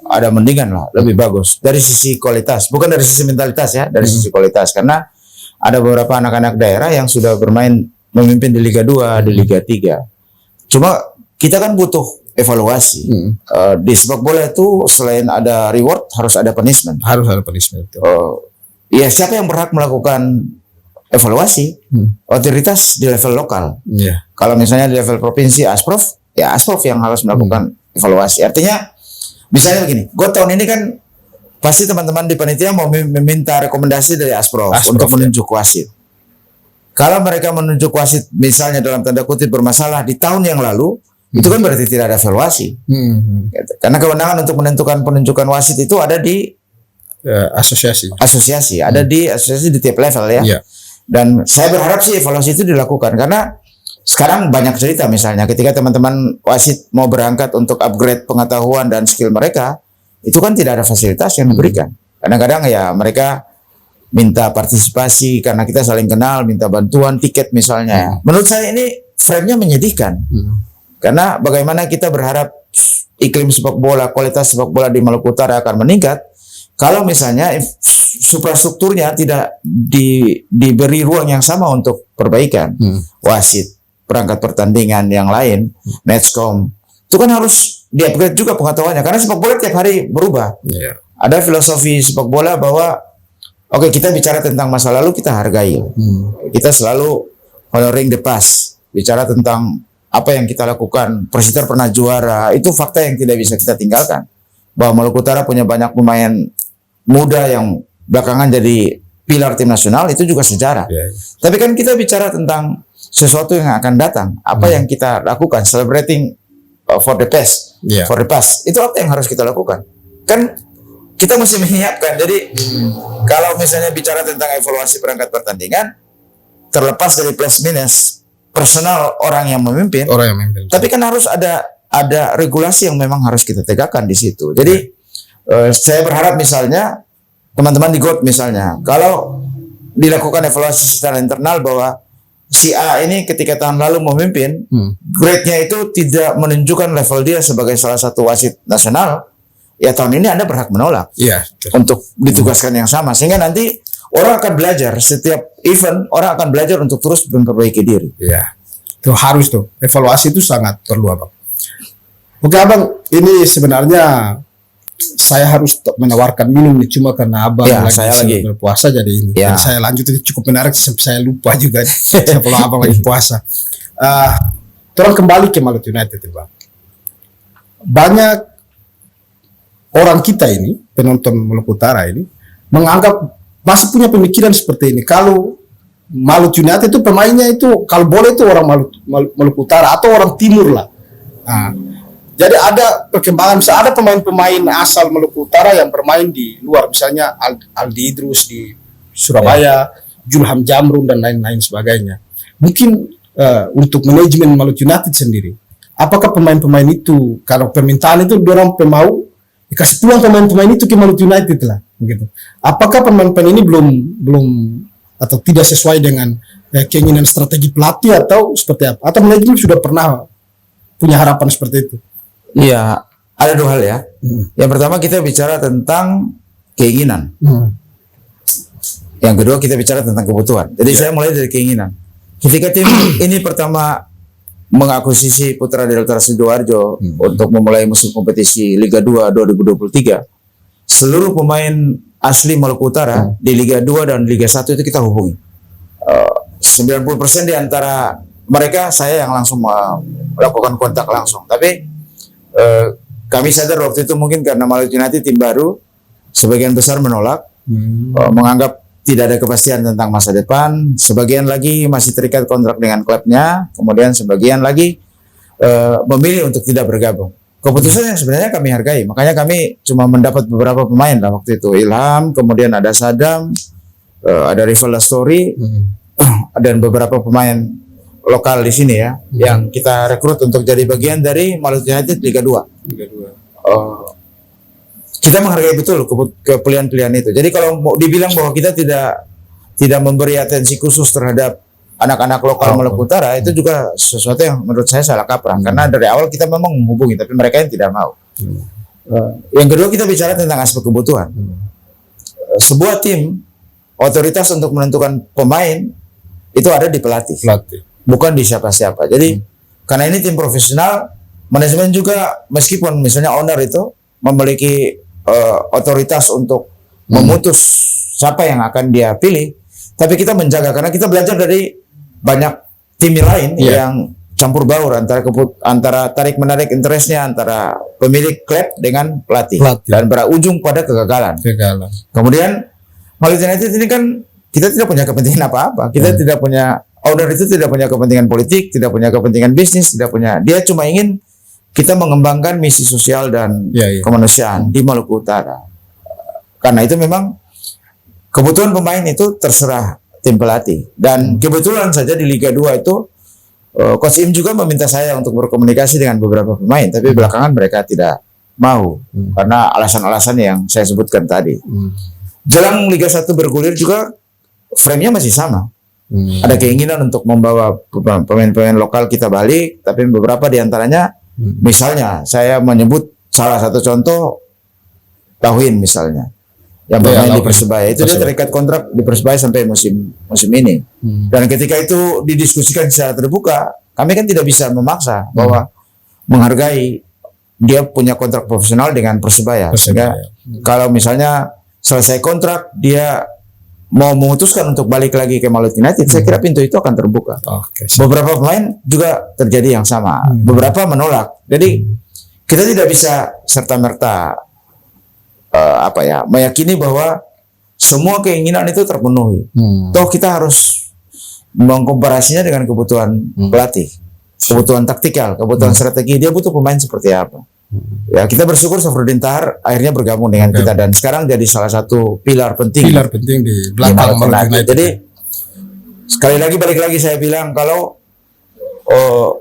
ada mendingan lah, lebih bagus dari sisi kualitas, bukan dari sisi mentalitas ya, dari sisi kualitas, karena ada beberapa anak-anak daerah yang sudah bermain memimpin di Liga 2, di Liga 3. Cuma kita kan butuh evaluasi. Di sepak bola itu selain ada reward harus ada punishment. Harus ada punishment. Ya siapa yang berhak melakukan evaluasi? Otoritas di level lokal. Yeah. Kalau misalnya di level provinsi Asprof, ya Asprof yang harus melakukan evaluasi. Artinya misalnya begini, gue tahun ini kan pasti teman-teman di panitia mau meminta rekomendasi dari Asprof untuk menunjuk wasit. Kalau mereka menunjuk wasit misalnya dalam tanda kutip bermasalah di tahun yang lalu, itu kan berarti tidak ada evaluasi. Karena kewenangan untuk menentukan penunjukan wasit itu ada di asosiasi, ada di asosiasi di tiap level ya. Yeah. Dan saya berharap sih evaluasi itu dilakukan karena sekarang banyak cerita misalnya ketika teman-teman wasit mau berangkat untuk upgrade pengetahuan dan skill mereka, itu kan tidak ada fasilitas yang diberikan. Kadang-kadang ya mereka minta partisipasi karena kita saling kenal, minta bantuan tiket misalnya. Menurut saya ini frame-nya menyedihkan. Karena bagaimana kita berharap iklim sepak bola, kualitas sepak bola di Maluku Utara akan meningkat kalau misalnya suprastrukturnya tidak diberi ruang yang sama untuk perbaikan. Wasit, perangkat pertandingan yang lain, matchcom, itu kan harus di-upgrade juga pengetahuannya karena sepak bola tiap hari berubah. Yeah. Ada filosofi sepak bola bahwa oke, kita bicara tentang masa lalu kita hargai. Kita selalu honoring the past. Bicara tentang apa yang kita lakukan, Persiter pernah juara, itu fakta yang tidak bisa kita tinggalkan. Bahwa Maluku Utara punya banyak pemain muda yang belakangan jadi pilar tim nasional, itu juga sejarah. Tapi kan kita bicara tentang sesuatu yang akan datang, apa yang kita lakukan, celebrating for the past, for the past, itu apa yang harus kita lakukan? Kan kita mesti menyiapkan. Jadi kalau misalnya bicara tentang evaluasi perangkat pertandingan, terlepas dari plus minus personal orang yang memimpin, tapi kan harus ada regulasi yang memang harus kita tegakkan di situ. Jadi saya berharap misalnya teman-teman di GOAT misalnya, kalau dilakukan evaluasi secara internal bahwa si A ini ketika tahun lalu memimpin, grade-nya itu tidak menunjukkan level dia sebagai salah satu wasit nasional, ya tahun ini Anda berhak menolak untuk ditugaskan yang sama, sehingga nanti orang akan belajar setiap event, orang akan belajar untuk terus memperbaiki diri. Iya, itu harus tuh, evaluasi itu sangat perlu Abang. Oke Abang, ini sebenarnya saya harus menawarkan minum nih, cuma karena Abang lagi berpuasa jadi ini. Dan saya lanjut, itu cukup menarik sampai saya lupa juga kalau Abang lagi puasa. Terus kembali ke Maluku United Bang. Banyak orang kita ini, penonton Maluku Utara ini, menganggap masih punya pemikiran seperti ini. Kalau Maluku United itu pemainnya itu kalau boleh itu orang Maluku Utara atau orang Timur lah. Jadi ada perkembangan, misalnya ada pemain-pemain asal Maluku Utara yang bermain di luar, misalnya Aldi Idrus di Surabaya, Julham Jamrun dan lain-lain sebagainya. Mungkin untuk manajemen Maluku United sendiri, apakah pemain-pemain itu kalau permintaan itu dorong pemau dikasih pulang pemain-pemain itu ke Maluku United lah, begitu. Apakah pemain-pemain ini belum atau tidak sesuai dengan keinginan strategi pelatih atau seperti apa? Atau manajemen sudah pernah punya harapan seperti itu? Iya, ada dua hal ya. Yang pertama kita bicara tentang keinginan. Yang kedua kita bicara tentang kebutuhan. Jadi saya mulai dari keinginan. Ketika tim ini pertama mengakuisisi Putra Delta Sidoarjo untuk memulai musim kompetisi Liga 2 2023, seluruh pemain asli Maluku Utara di Liga 2 dan Liga 1 itu kita hubungi. 90% di antara mereka saya yang langsung melakukan kontak langsung. Tapi kami sadar waktu itu mungkin karena Maluku United tim baru, sebagian besar menolak, menganggap tidak ada kepastian tentang masa depan. Sebagian lagi masih terikat kontrak dengan klubnya, kemudian sebagian lagi memilih untuk tidak bergabung. Keputusan yang sebenarnya kami hargai, makanya kami cuma mendapat beberapa pemain lah waktu itu. Ilham, kemudian ada Sadam, ada Rivalda Story, dan beberapa pemain lokal di sini ya, yang kita rekrut untuk jadi bagian dari Maluku United Liga 2. Kita menghargai betul pilihan-pilihan itu. Jadi kalau mau dibilang bahwa kita tidak memberi atensi khusus terhadap anak-anak lokal Maluku Utara itu juga sesuatu yang menurut saya salah kaprah karena dari awal kita memang menghubungi tapi mereka yang tidak mau. Yang kedua kita bicara tentang aspek kebutuhan. Sebuah tim otoritas untuk menentukan pemain itu ada di pelatih. Bukan di siapa-siapa. Jadi karena ini tim profesional, manajemen juga meskipun misalnya owner itu memiliki otoritas untuk memutus siapa yang akan dia pilih, tapi kita menjaga karena kita belajar dari banyak tim lain yang campur baur antara tarik menarik interestnya antara pemilik klub dengan pelatih. Dan berujung pada kegagalan. Kemudian Maluku United ini kan kita tidak punya kepentingan apa-apa. Kita tidak punya owner itu tidak punya kepentingan politik, tidak punya kepentingan bisnis, tidak punya. Dia cuma ingin kita mengembangkan misi sosial dan kemanusiaan di Maluku Utara. Karena itu memang kebutuhan pemain itu terserah tim pelatih. Dan kebetulan saja di Liga 2 itu Coach Im juga meminta saya untuk berkomunikasi dengan beberapa pemain, tapi belakangan mereka tidak mau karena alasan-alasan yang saya sebutkan tadi. Jelang Liga 1 bergulir juga frame-nya masih sama. Ada keinginan untuk membawa pemain-pemain lokal kita balik, tapi beberapa di antaranya misalnya saya menyebut salah satu contoh Tauhin misalnya yang bermain di Persebaya itu dia terikat kontrak di Persebaya sampai musim ini. Dan ketika itu didiskusikan secara terbuka, kami kan tidak bisa memaksa bahwa menghargai dia punya kontrak profesional dengan Persebaya. Sehingga kalau misalnya selesai kontrak dia mau memutuskan untuk balik lagi ke Maluku United, saya kira pintu itu akan terbuka. Beberapa pemain juga terjadi yang sama. Beberapa menolak. Jadi kita tidak bisa serta-merta meyakini bahwa semua keinginan itu terpenuhi. Toh kita harus mengkomparasinya dengan kebutuhan pelatih, kebutuhan taktikal, kebutuhan strategi. Dia butuh pemain seperti apa. Ya kita bersyukur Safruddin Tahar akhirnya bergabung dengan kita dan sekarang jadi salah satu pilar penting di belakang Maluku United. Jadi sekali lagi balik lagi saya bilang kalau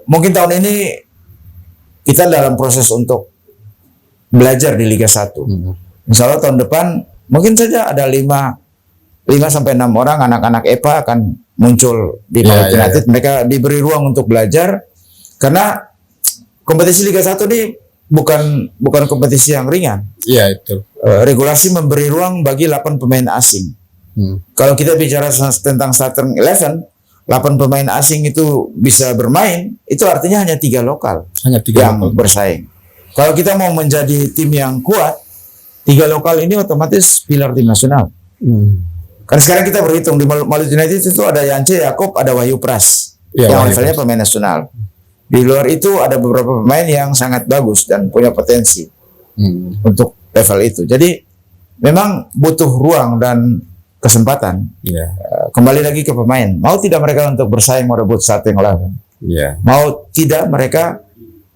mungkin tahun ini kita dalam proses untuk belajar di Liga 1. Insya Allah tahun depan mungkin saja ada 5 sampai 6 orang anak-anak EPA akan muncul di Maluku United. Mereka diberi ruang untuk belajar karena kompetisi Liga 1 ini bukan kompetisi yang ringan. Iya itu. Regulasi memberi ruang bagi 8 pemain asing. Kalau kita bicara tentang starting 11, 8 pemain asing itu bisa bermain, itu artinya hanya 3 lokal yang bersaing. Kalau kita mau menjadi tim yang kuat, 3 lokal ini otomatis pilar tim nasional. Karena sekarang kita berhitung di Maluku United itu ada Yance Yakob, ada Wahyu Pras yang levelnya pemain nasional. Di luar itu ada beberapa pemain yang sangat bagus dan punya potensi untuk level itu. Jadi memang butuh ruang dan kesempatan. Kembali lagi ke pemain. Mau tidak mereka untuk bersaing merebut starting 11? Mau tidak mereka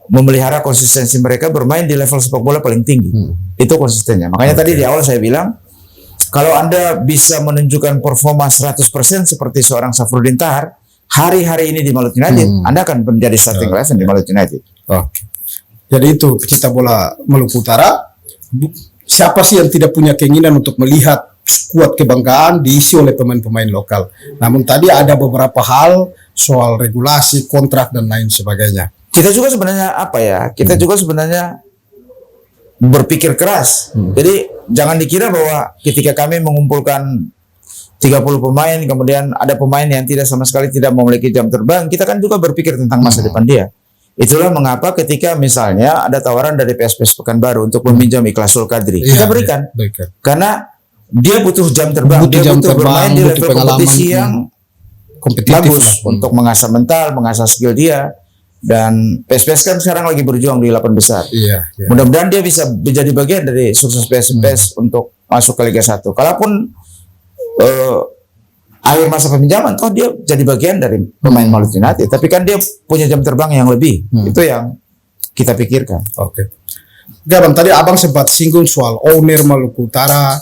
memelihara konsistensi mereka bermain di level sepak bola paling tinggi. Itu konsistennya. Makanya tadi di awal saya bilang, kalau Anda bisa menunjukkan performa 100% seperti seorang Safruddin Tahar, hari-hari ini di Maluku United, Anda akan menjadi starting 11 di Maluku United. Jadi itu pecinta bola Maluku Utara. Siapa sih yang tidak punya keinginan untuk melihat skuad kebanggaan diisi oleh pemain-pemain lokal? Namun tadi ada beberapa hal soal regulasi, kontrak dan lain sebagainya. Kita juga sebenarnya kita juga sebenarnya berpikir keras. Jadi jangan dikira bahwa ketika kami mengumpulkan 30 pemain, kemudian ada pemain yang tidak sama sekali tidak memiliki jam terbang, kita kan juga berpikir tentang masa depan dia. Itulah mengapa ketika misalnya ada tawaran dari PSPS Pekanbaru untuk meminjam Ikhlasul Qadri, kita berikan. Karena dia butuh jam terbang, dia butuh bermain di level kompetisi yang bagus untuk mengasah mental, mengasah skill dia. Dan PSPS kan sekarang lagi berjuang di 8 besar. Mudah-mudahan dia bisa menjadi bagian dari sukses PSPS untuk masuk ke Liga 1. Kalaupun akhir masa peminjaman, toh dia jadi bagian dari pemain Maluku United. Tapi kan dia punya jam terbang yang lebih. Itu yang kita pikirkan. Bang, tadi abang sempat singgung soal owner Maluku Utara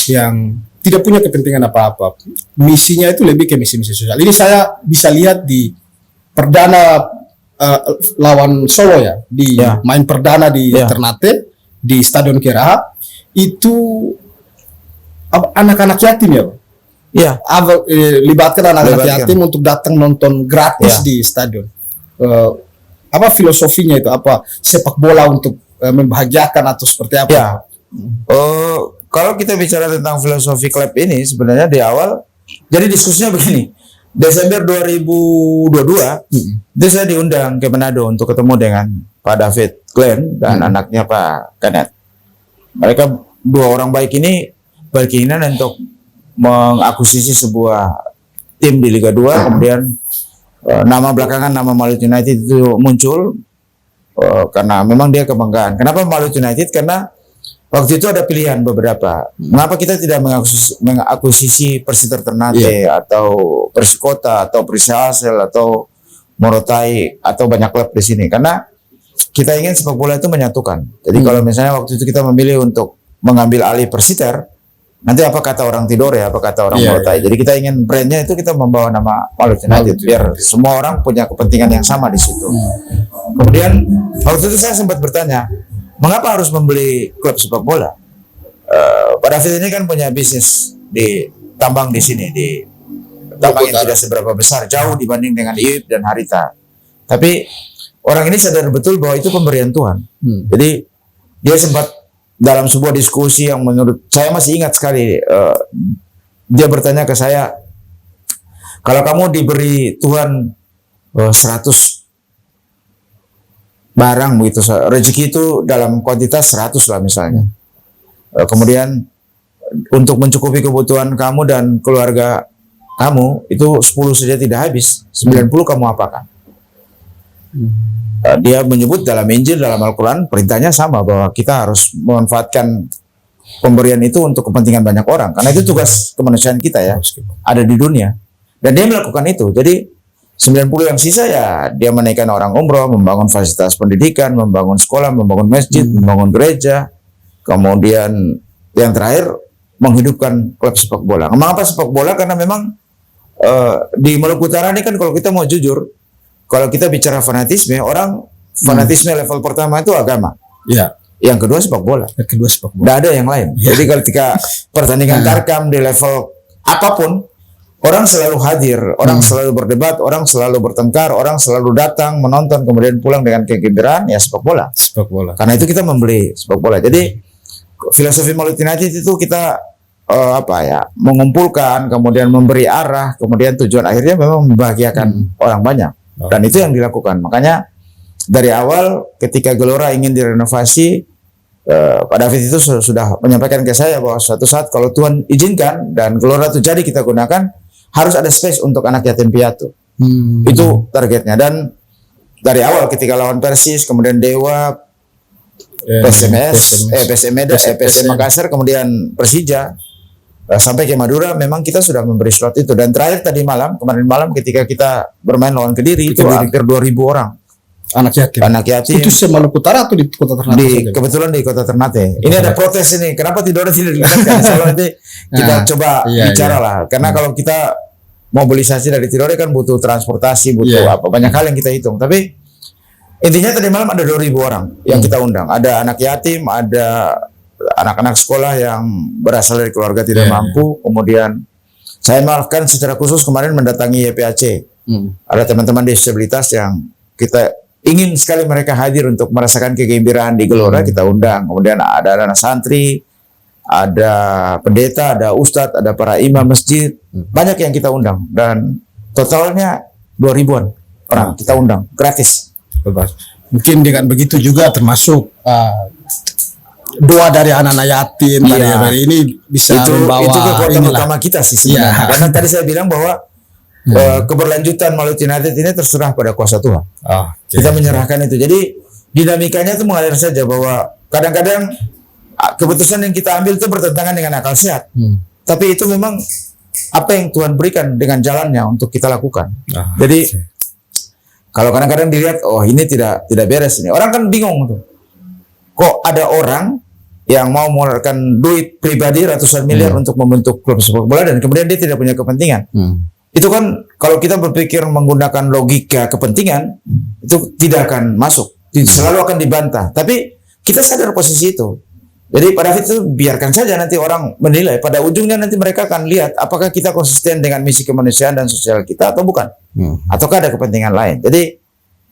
yang tidak punya kepentingan apa-apa. Misinya itu lebih ke misi-misi sosial. Ini saya bisa lihat di perdana lawan Solo main perdana di Ternate di Stadion Kiraha itu anak-anak yatim ya, Bang. Iya. Libatkan anak-anak Libatkan. yatim untuk datang nonton gratis Ya. di stadion. Apa filosofinya itu? Apa sepak bola untuk membahagiakan atau seperti apa? Ya. Kalau kita bicara tentang filosofi klub ini sebenarnya di awal, jadi diskusinya begini. Desember 2022, itu saya diundang ke Manado untuk ketemu dengan Pak David Glenn dan anaknya Pak Kenneth. Mereka dua orang baik ini berkeinginan untuk mengakuisisi sebuah tim di Liga 2, kemudian nama belakangan nama Malut United itu muncul karena memang dia kebanggaan. Kenapa Malut United? Karena waktu itu ada pilihan beberapa. Mengapa kita tidak mengakuisisi Persiter Ternate atau Persikota atau Persisal atau Morotai atau banyak klub di sini? Karena kita ingin sepak bola itu menyatukan. Jadi kalau misalnya waktu itu kita memilih untuk mengambil alih Persiter, nanti apa kata orang Tidore, apa kata orang Morotai. Jadi kita ingin brandnya itu kita membawa nama Malut United biar semua orang punya kepentingan yang sama di situ. Kemudian waktu itu saya sempat bertanya, mengapa harus membeli klub sepak bola? Pak David ini kan punya bisnis di tambang di sini, di tambang yang tidak seberapa besar, jauh dibanding dengan IUIP dan Harita. Tapi orang ini sadar betul bahwa itu pemberian Tuhan. Jadi dia sempat dalam sebuah diskusi yang menurut saya masih ingat sekali, dia bertanya ke saya, kalau kamu diberi Tuhan 100 barang begitu, rezeki itu dalam kuantitas 100 lah misalnya. Kemudian untuk mencukupi kebutuhan kamu dan keluarga kamu itu 10 saja tidak habis, 90 kamu apakan? Dia menyebut dalam Injil, dalam Al-Quran perintahnya sama bahwa kita harus memanfaatkan pemberian itu untuk kepentingan banyak orang, karena itu tugas kemanusiaan kita ya, ada di dunia. Dan dia melakukan itu. Jadi 90 yang sisa ya dia menaikkan orang umroh, membangun fasilitas pendidikan, membangun sekolah, membangun masjid, membangun gereja. Kemudian yang terakhir menghidupkan klub sepak bola. Mengapa sepak bola? Karena memang di Maluku Utara ini kan kalau kita mau jujur, kalau kita bicara fanatisme, orang fanatisme level pertama itu agama. Iya. Yang kedua sepak bola. Yang kedua sepak bola. Tidak ada yang lain. Jadi ketika pertandingan tarkam di level apapun, orang selalu hadir, orang selalu berdebat, orang selalu bertengkar, orang selalu datang, menonton, kemudian pulang dengan kegembiraan, ya sepak bola. Sepak bola. Karena itu kita membeli sepak bola. Jadi filosofi Malut United itu kita mengumpulkan, kemudian memberi arah, kemudian tujuan akhirnya memang membahagiakan orang banyak. Dan itu yang dilakukan. Makanya dari awal ketika Gelora ingin direnovasi, Pak David itu sudah menyampaikan ke saya bahwa suatu saat kalau Tuhan izinkan dan Gelora itu jadi kita gunakan, harus ada space untuk anak yatim piatu. Itu targetnya. Dan dari awal ketika lawan Persis, kemudian Dewa, PSM Makassar, kemudian Persija, sampai ke Madura, memang kita sudah memberi slot itu. Dan terakhir kemarin malam ketika kita bermain lawan Kediri, itu hampir 2.000 orang anak yatim. Itu se-Maluku Utara atau di Kota Ternate? Kebetulan di Kota Ternate. Ini ada protes ini, kenapa Tidore tidak dilibatkan? Soalnya nanti kita coba bicara lah. Karena kalau kita mobilisasi dari Tidore kan butuh transportasi, butuh banyak hal yang kita hitung. Tapi intinya tadi malam ada 2.000 orang yang kita undang. Ada anak yatim, ada anak-anak sekolah yang berasal dari keluarga tidak mampu. Kemudian saya maafkan secara khusus kemarin mendatangi YPAC. Ada teman-teman disabilitas yang kita ingin sekali mereka hadir untuk merasakan kegembiraan di Gelora, kita undang. Kemudian ada anak santri, ada pendeta, ada ustadz, ada para imam masjid, banyak yang kita undang. Dan totalnya 2.000-an orang kita undang gratis. Mungkin dengan begitu juga termasuk doa dari anak-anak yatim dari ini bisa membawa itu kekuatan utama kita sih sebenarnya. Karena tadi saya bilang bahwa keberlanjutan Malut United ini terserah pada kuasa Tuhan. Kita menyerahkan itu. Jadi dinamikanya itu mengalir saja bahwa kadang-kadang keputusan yang kita ambil itu bertentangan dengan akal sehat. Tapi itu memang apa yang Tuhan berikan dengan jalannya untuk kita lakukan. Jadi kalau kadang-kadang dilihat, oh ini tidak beres ini. Orang kan bingung tuh. Kok ada orang yang mau mengeluarkan duit pribadi ratusan miliar untuk membentuk klub sepak bola dan kemudian dia tidak punya kepentingan. Itu kan kalau kita berpikir menggunakan logika kepentingan, itu tidak akan masuk. Selalu akan dibantah. Tapi kita sadar posisi itu. Jadi pada itu biarkan saja nanti orang menilai. Pada ujungnya nanti mereka akan lihat apakah kita konsisten dengan misi kemanusiaan dan sosial kita atau bukan. Ataukah ada kepentingan lain. Jadi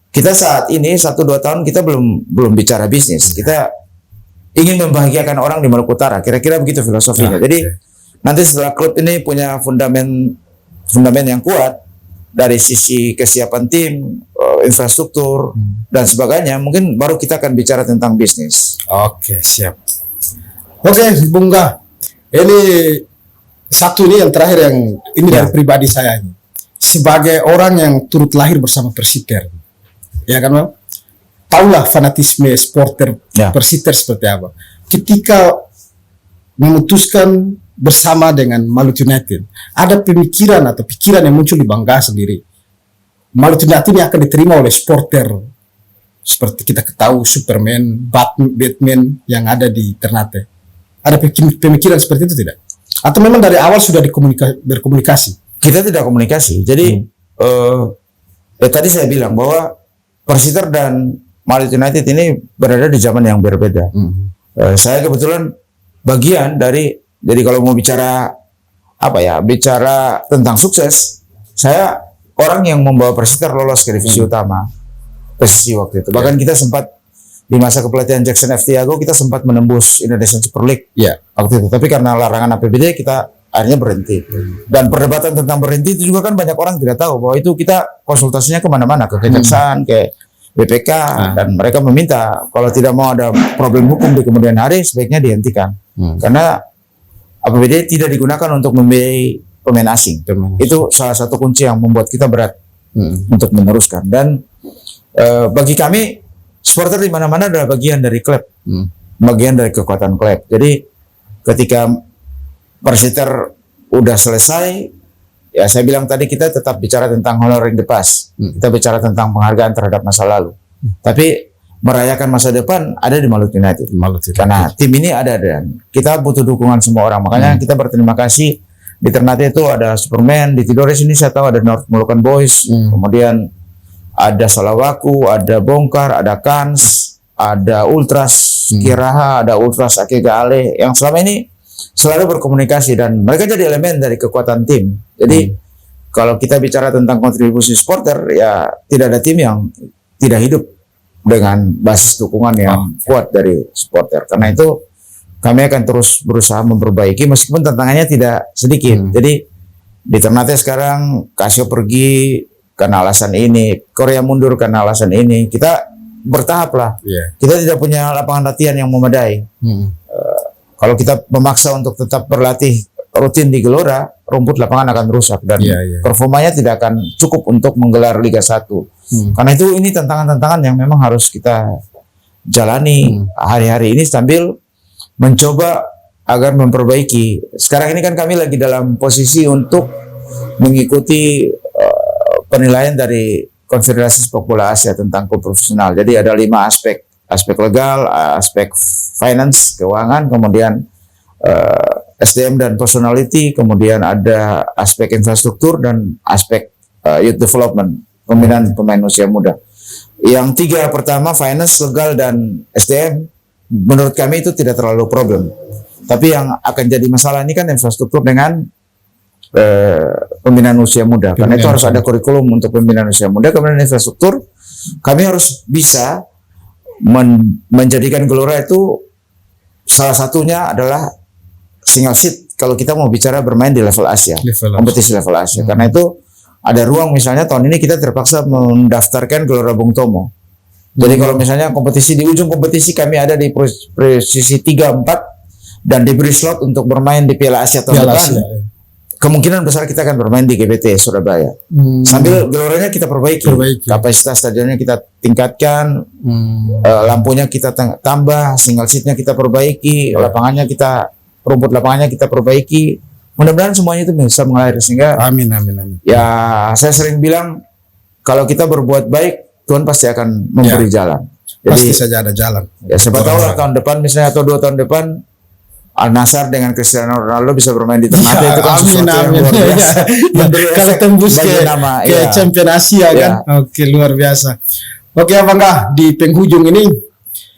kita saat ini 1-2 tahun kita belum bicara bisnis. Kita ingin membahagiakan orang di Maluku Utara. Kira-kira begitu filosofinya. Jadi nanti setelah klub ini punya fundament yang kuat dari sisi kesiapan tim, infrastruktur dan sebagainya, mungkin baru kita akan bicara tentang bisnis. Oke, siap. Oke, Bung Ga. Ini satu ini yang terakhir yang ini dari pribadi saya ini. Sebagai orang yang turut lahir bersama Persiter. Ya kan, Bang? Tahulah fanatisme supporter Persiter seperti apa. Ketika memutuskan bersama dengan Maluku United, ada pemikiran atau pikiran yang muncul di Bang Ga sendiri. Maluku United ini akan diterima oleh supporter seperti kita ketahui Superman, Batman yang ada di Ternate. Ada pemikiran seperti itu tidak? Atau memang dari awal sudah berkomunikasi? Kita tidak komunikasi. Jadi Tadi saya bilang bahwa Persiter dan Maluku United ini berada di zaman yang berbeda. Saya kebetulan bagian dari, jadi kalau mau bicara bicara tentang sukses, saya orang yang membawa Persiter lolos ke divisi utama PSSI waktu itu. Bahkan kita sempat di masa kepelatihan Jackson F. Tiago, kita sempat menembus Indonesian Super League waktu itu. Tapi karena larangan APBD kita akhirnya berhenti. Dan perdebatan tentang berhenti itu juga kan banyak orang tidak tahu bahwa itu kita konsultasinya kemana-mana, ke kejaksaan, ke BPK, dan mereka meminta kalau tidak mau ada problem hukum di kemudian hari sebaiknya dihentikan. Karena APBD tidak digunakan untuk membiayai pemain asing. Itu salah satu kunci yang membuat kita berat untuk meneruskan. Dan bagi kami supporter di mana-mana adalah bagian dari klub, bagian dari kekuatan klub. Jadi ketika Persiter udah selesai, ya saya bilang tadi kita tetap bicara tentang honoring the past, kita bicara tentang penghargaan terhadap masa lalu. Tapi merayakan masa depan ada di Maluku United. Karena tim ini ada dan kita butuh dukungan semua orang. Makanya kita berterima kasih. Di Ternate itu ada Superman, di Tidores ini saya tahu ada North Moluccan Boys, kemudian ada Salawaku, ada Bongkar, ada Kans, ada Ultras Kiraha, ada Ultras Akega Ale yang selama ini selalu berkomunikasi dan mereka jadi elemen dari kekuatan tim. Jadi kalau kita bicara tentang kontribusi supporter, ya tidak ada tim yang tidak hidup dengan basis dukungan yang kuat dari supporter. Karena itu kami akan terus berusaha memperbaiki meskipun tantangannya tidak sedikit. Jadi di Ternate sekarang Casio pergi karena alasan ini, Korea mundur karena alasan ini. Kita bertahap lah. Kita tidak punya lapangan latihan yang memadai. Kalau kita memaksa untuk tetap berlatih rutin di Gelora, rumput lapangan akan rusak dan performanya tidak akan cukup untuk menggelar Liga 1. Karena itu ini tantangan-tantangan yang memang harus kita jalani hari-hari ini sambil mencoba agar memperbaiki. Sekarang ini kan kami lagi dalam posisi untuk mengikuti penilaian dari Konfederasi Sepak Bola Asia tentang klub profesional. Jadi ada 5 aspek. Aspek legal, aspek finance, keuangan, kemudian SDM dan personality, kemudian ada aspek infrastruktur dan aspek youth development, pembinaan pemain usia muda. Yang 3 pertama, finance, legal, dan SDM, menurut kami itu tidak terlalu problem. Tapi yang akan jadi masalah ini kan infrastruktur dengan pembinaan usia muda. Karena itu harus ada kurikulum untuk pembinaan usia muda, kemudian infrastruktur. Kami harus bisa menjadikan Gelora itu salah satunya adalah single seat kalau kita mau bicara bermain di level Asia, kompetisi level Asia. Karena itu ada ruang, misalnya tahun ini kita terpaksa mendaftarkan Gelora Bung Tomo. Jadi kalau misalnya kompetisi di ujung kompetisi kami ada di posisi 3-4 dan diberi slot untuk bermain di Piala Asia tahun depan, kemungkinan besar kita akan bermain di GBT Surabaya. Sambil Geloranya kita perbaiki. Kapasitas stadionnya kita tingkatkan, lampunya kita tambah, single seatnya kita perbaiki, lapangannya kita, rumput lapangannya kita perbaiki. Mudah-mudahan semuanya itu bisa mengalir sehingga amin. Ya, saya sering bilang kalau kita berbuat baik, Tuhan pasti akan memberi jalan. Jadi, pasti saja ada jalan. Ya, siapa tahu lah tahun depan misalnya atau 2 tahun depan Al Nassr dengan Cristiano Ronaldo bisa bermain di Ternate, itu kan sesuatu yang luar biasa. Kalau tembus ke Champion Asia kan. Oke, luar biasa. Oke, Abang Ga, di penghujung ini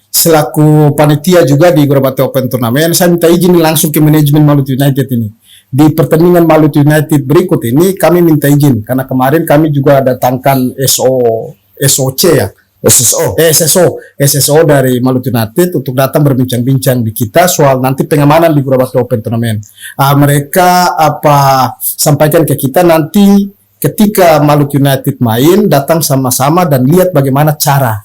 selaku panitia juga di Gorabati Open Turnamen, saya minta izin langsung ke manajemen Maluku United ini. Di pertandingan Maluku United berikut ini kami minta izin karena kemarin kami juga datangkan SOC ya. SSO dari Maluku United untuk datang berbincang-bincang di kita soal nanti pengamanan di Gorabati Open Turnamen. Mereka sampaikan ke kita nanti ketika Maluku United main datang sama-sama dan lihat bagaimana cara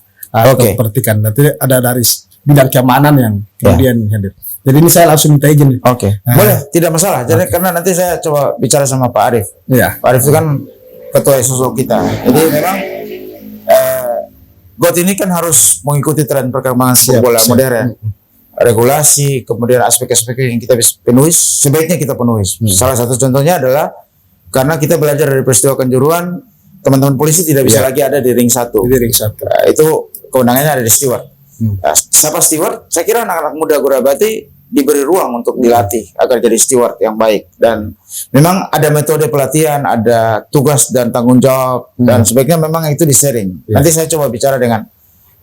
perhatikan. Nanti ada dari bidang keamanan yang kemudian hadir. Jadi ini saya langsung minta izin. Boleh, tidak masalah. Jadi karena nanti saya coba bicara sama Pak Arief. Iya. Pak Arief itu kan ketua SSO kita. Jadi memang GOAT ini kan harus mengikuti tren perkembangan sepak bola modern. Regulasi, kemudian aspek-aspek yang kita bisa penuhi, sebaiknya kita penuhi. Salah satu contohnya adalah karena kita belajar dari peristiwa Kanjuruhan, teman-teman polisi tidak bisa lagi ada di ring 1. Di ring 1. Itu kewenangannya ada di steward. Siapa steward? Saya kira anak-anak muda Gorabati diberi ruang untuk dilatih agar jadi steward yang baik, dan memang ada metode pelatihan, ada tugas dan tanggung jawab, dan sebaiknya memang itu di-sharing. Nanti saya coba bicara dengan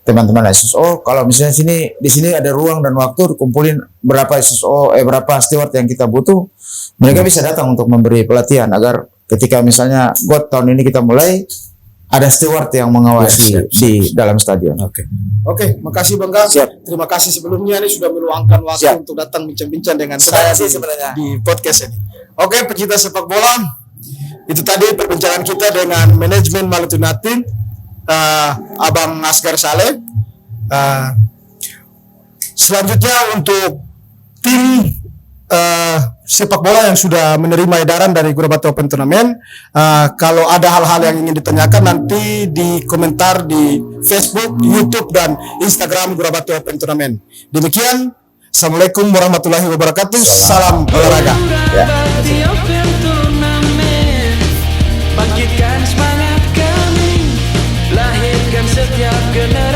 teman-teman SSO, kalau misalnya di sini ada ruang dan waktu, kumpulin berapa SSO, berapa steward yang kita butuh, mereka bisa datang untuk memberi pelatihan agar ketika misalnya GOAT tahun ini kita mulai, ada steward yang mengawasi di dalam stadion. Oke, makasih Bang Gal. Terima kasih sebelumnya ini sudah meluangkan waktu untuk datang bincang-bincang dengan saya di podcast ini. Oke, pecinta sepak bola, itu tadi perbincangan kita dengan manajemen Maluku United, Abang Asgar Saleh. Selanjutnya untuk tim sepak bola yang sudah menerima edaran dari Gorabati Open Turnamen, kalau ada hal-hal yang ingin ditanyakan nanti di komentar di Facebook, YouTube, dan Instagram Gorabati Open Turnamen. Demikian, Assalamualaikum warahmatullahi wabarakatuh. Salam olahraga. Bangkitkan semangat kami, lahirkan setiap generasi.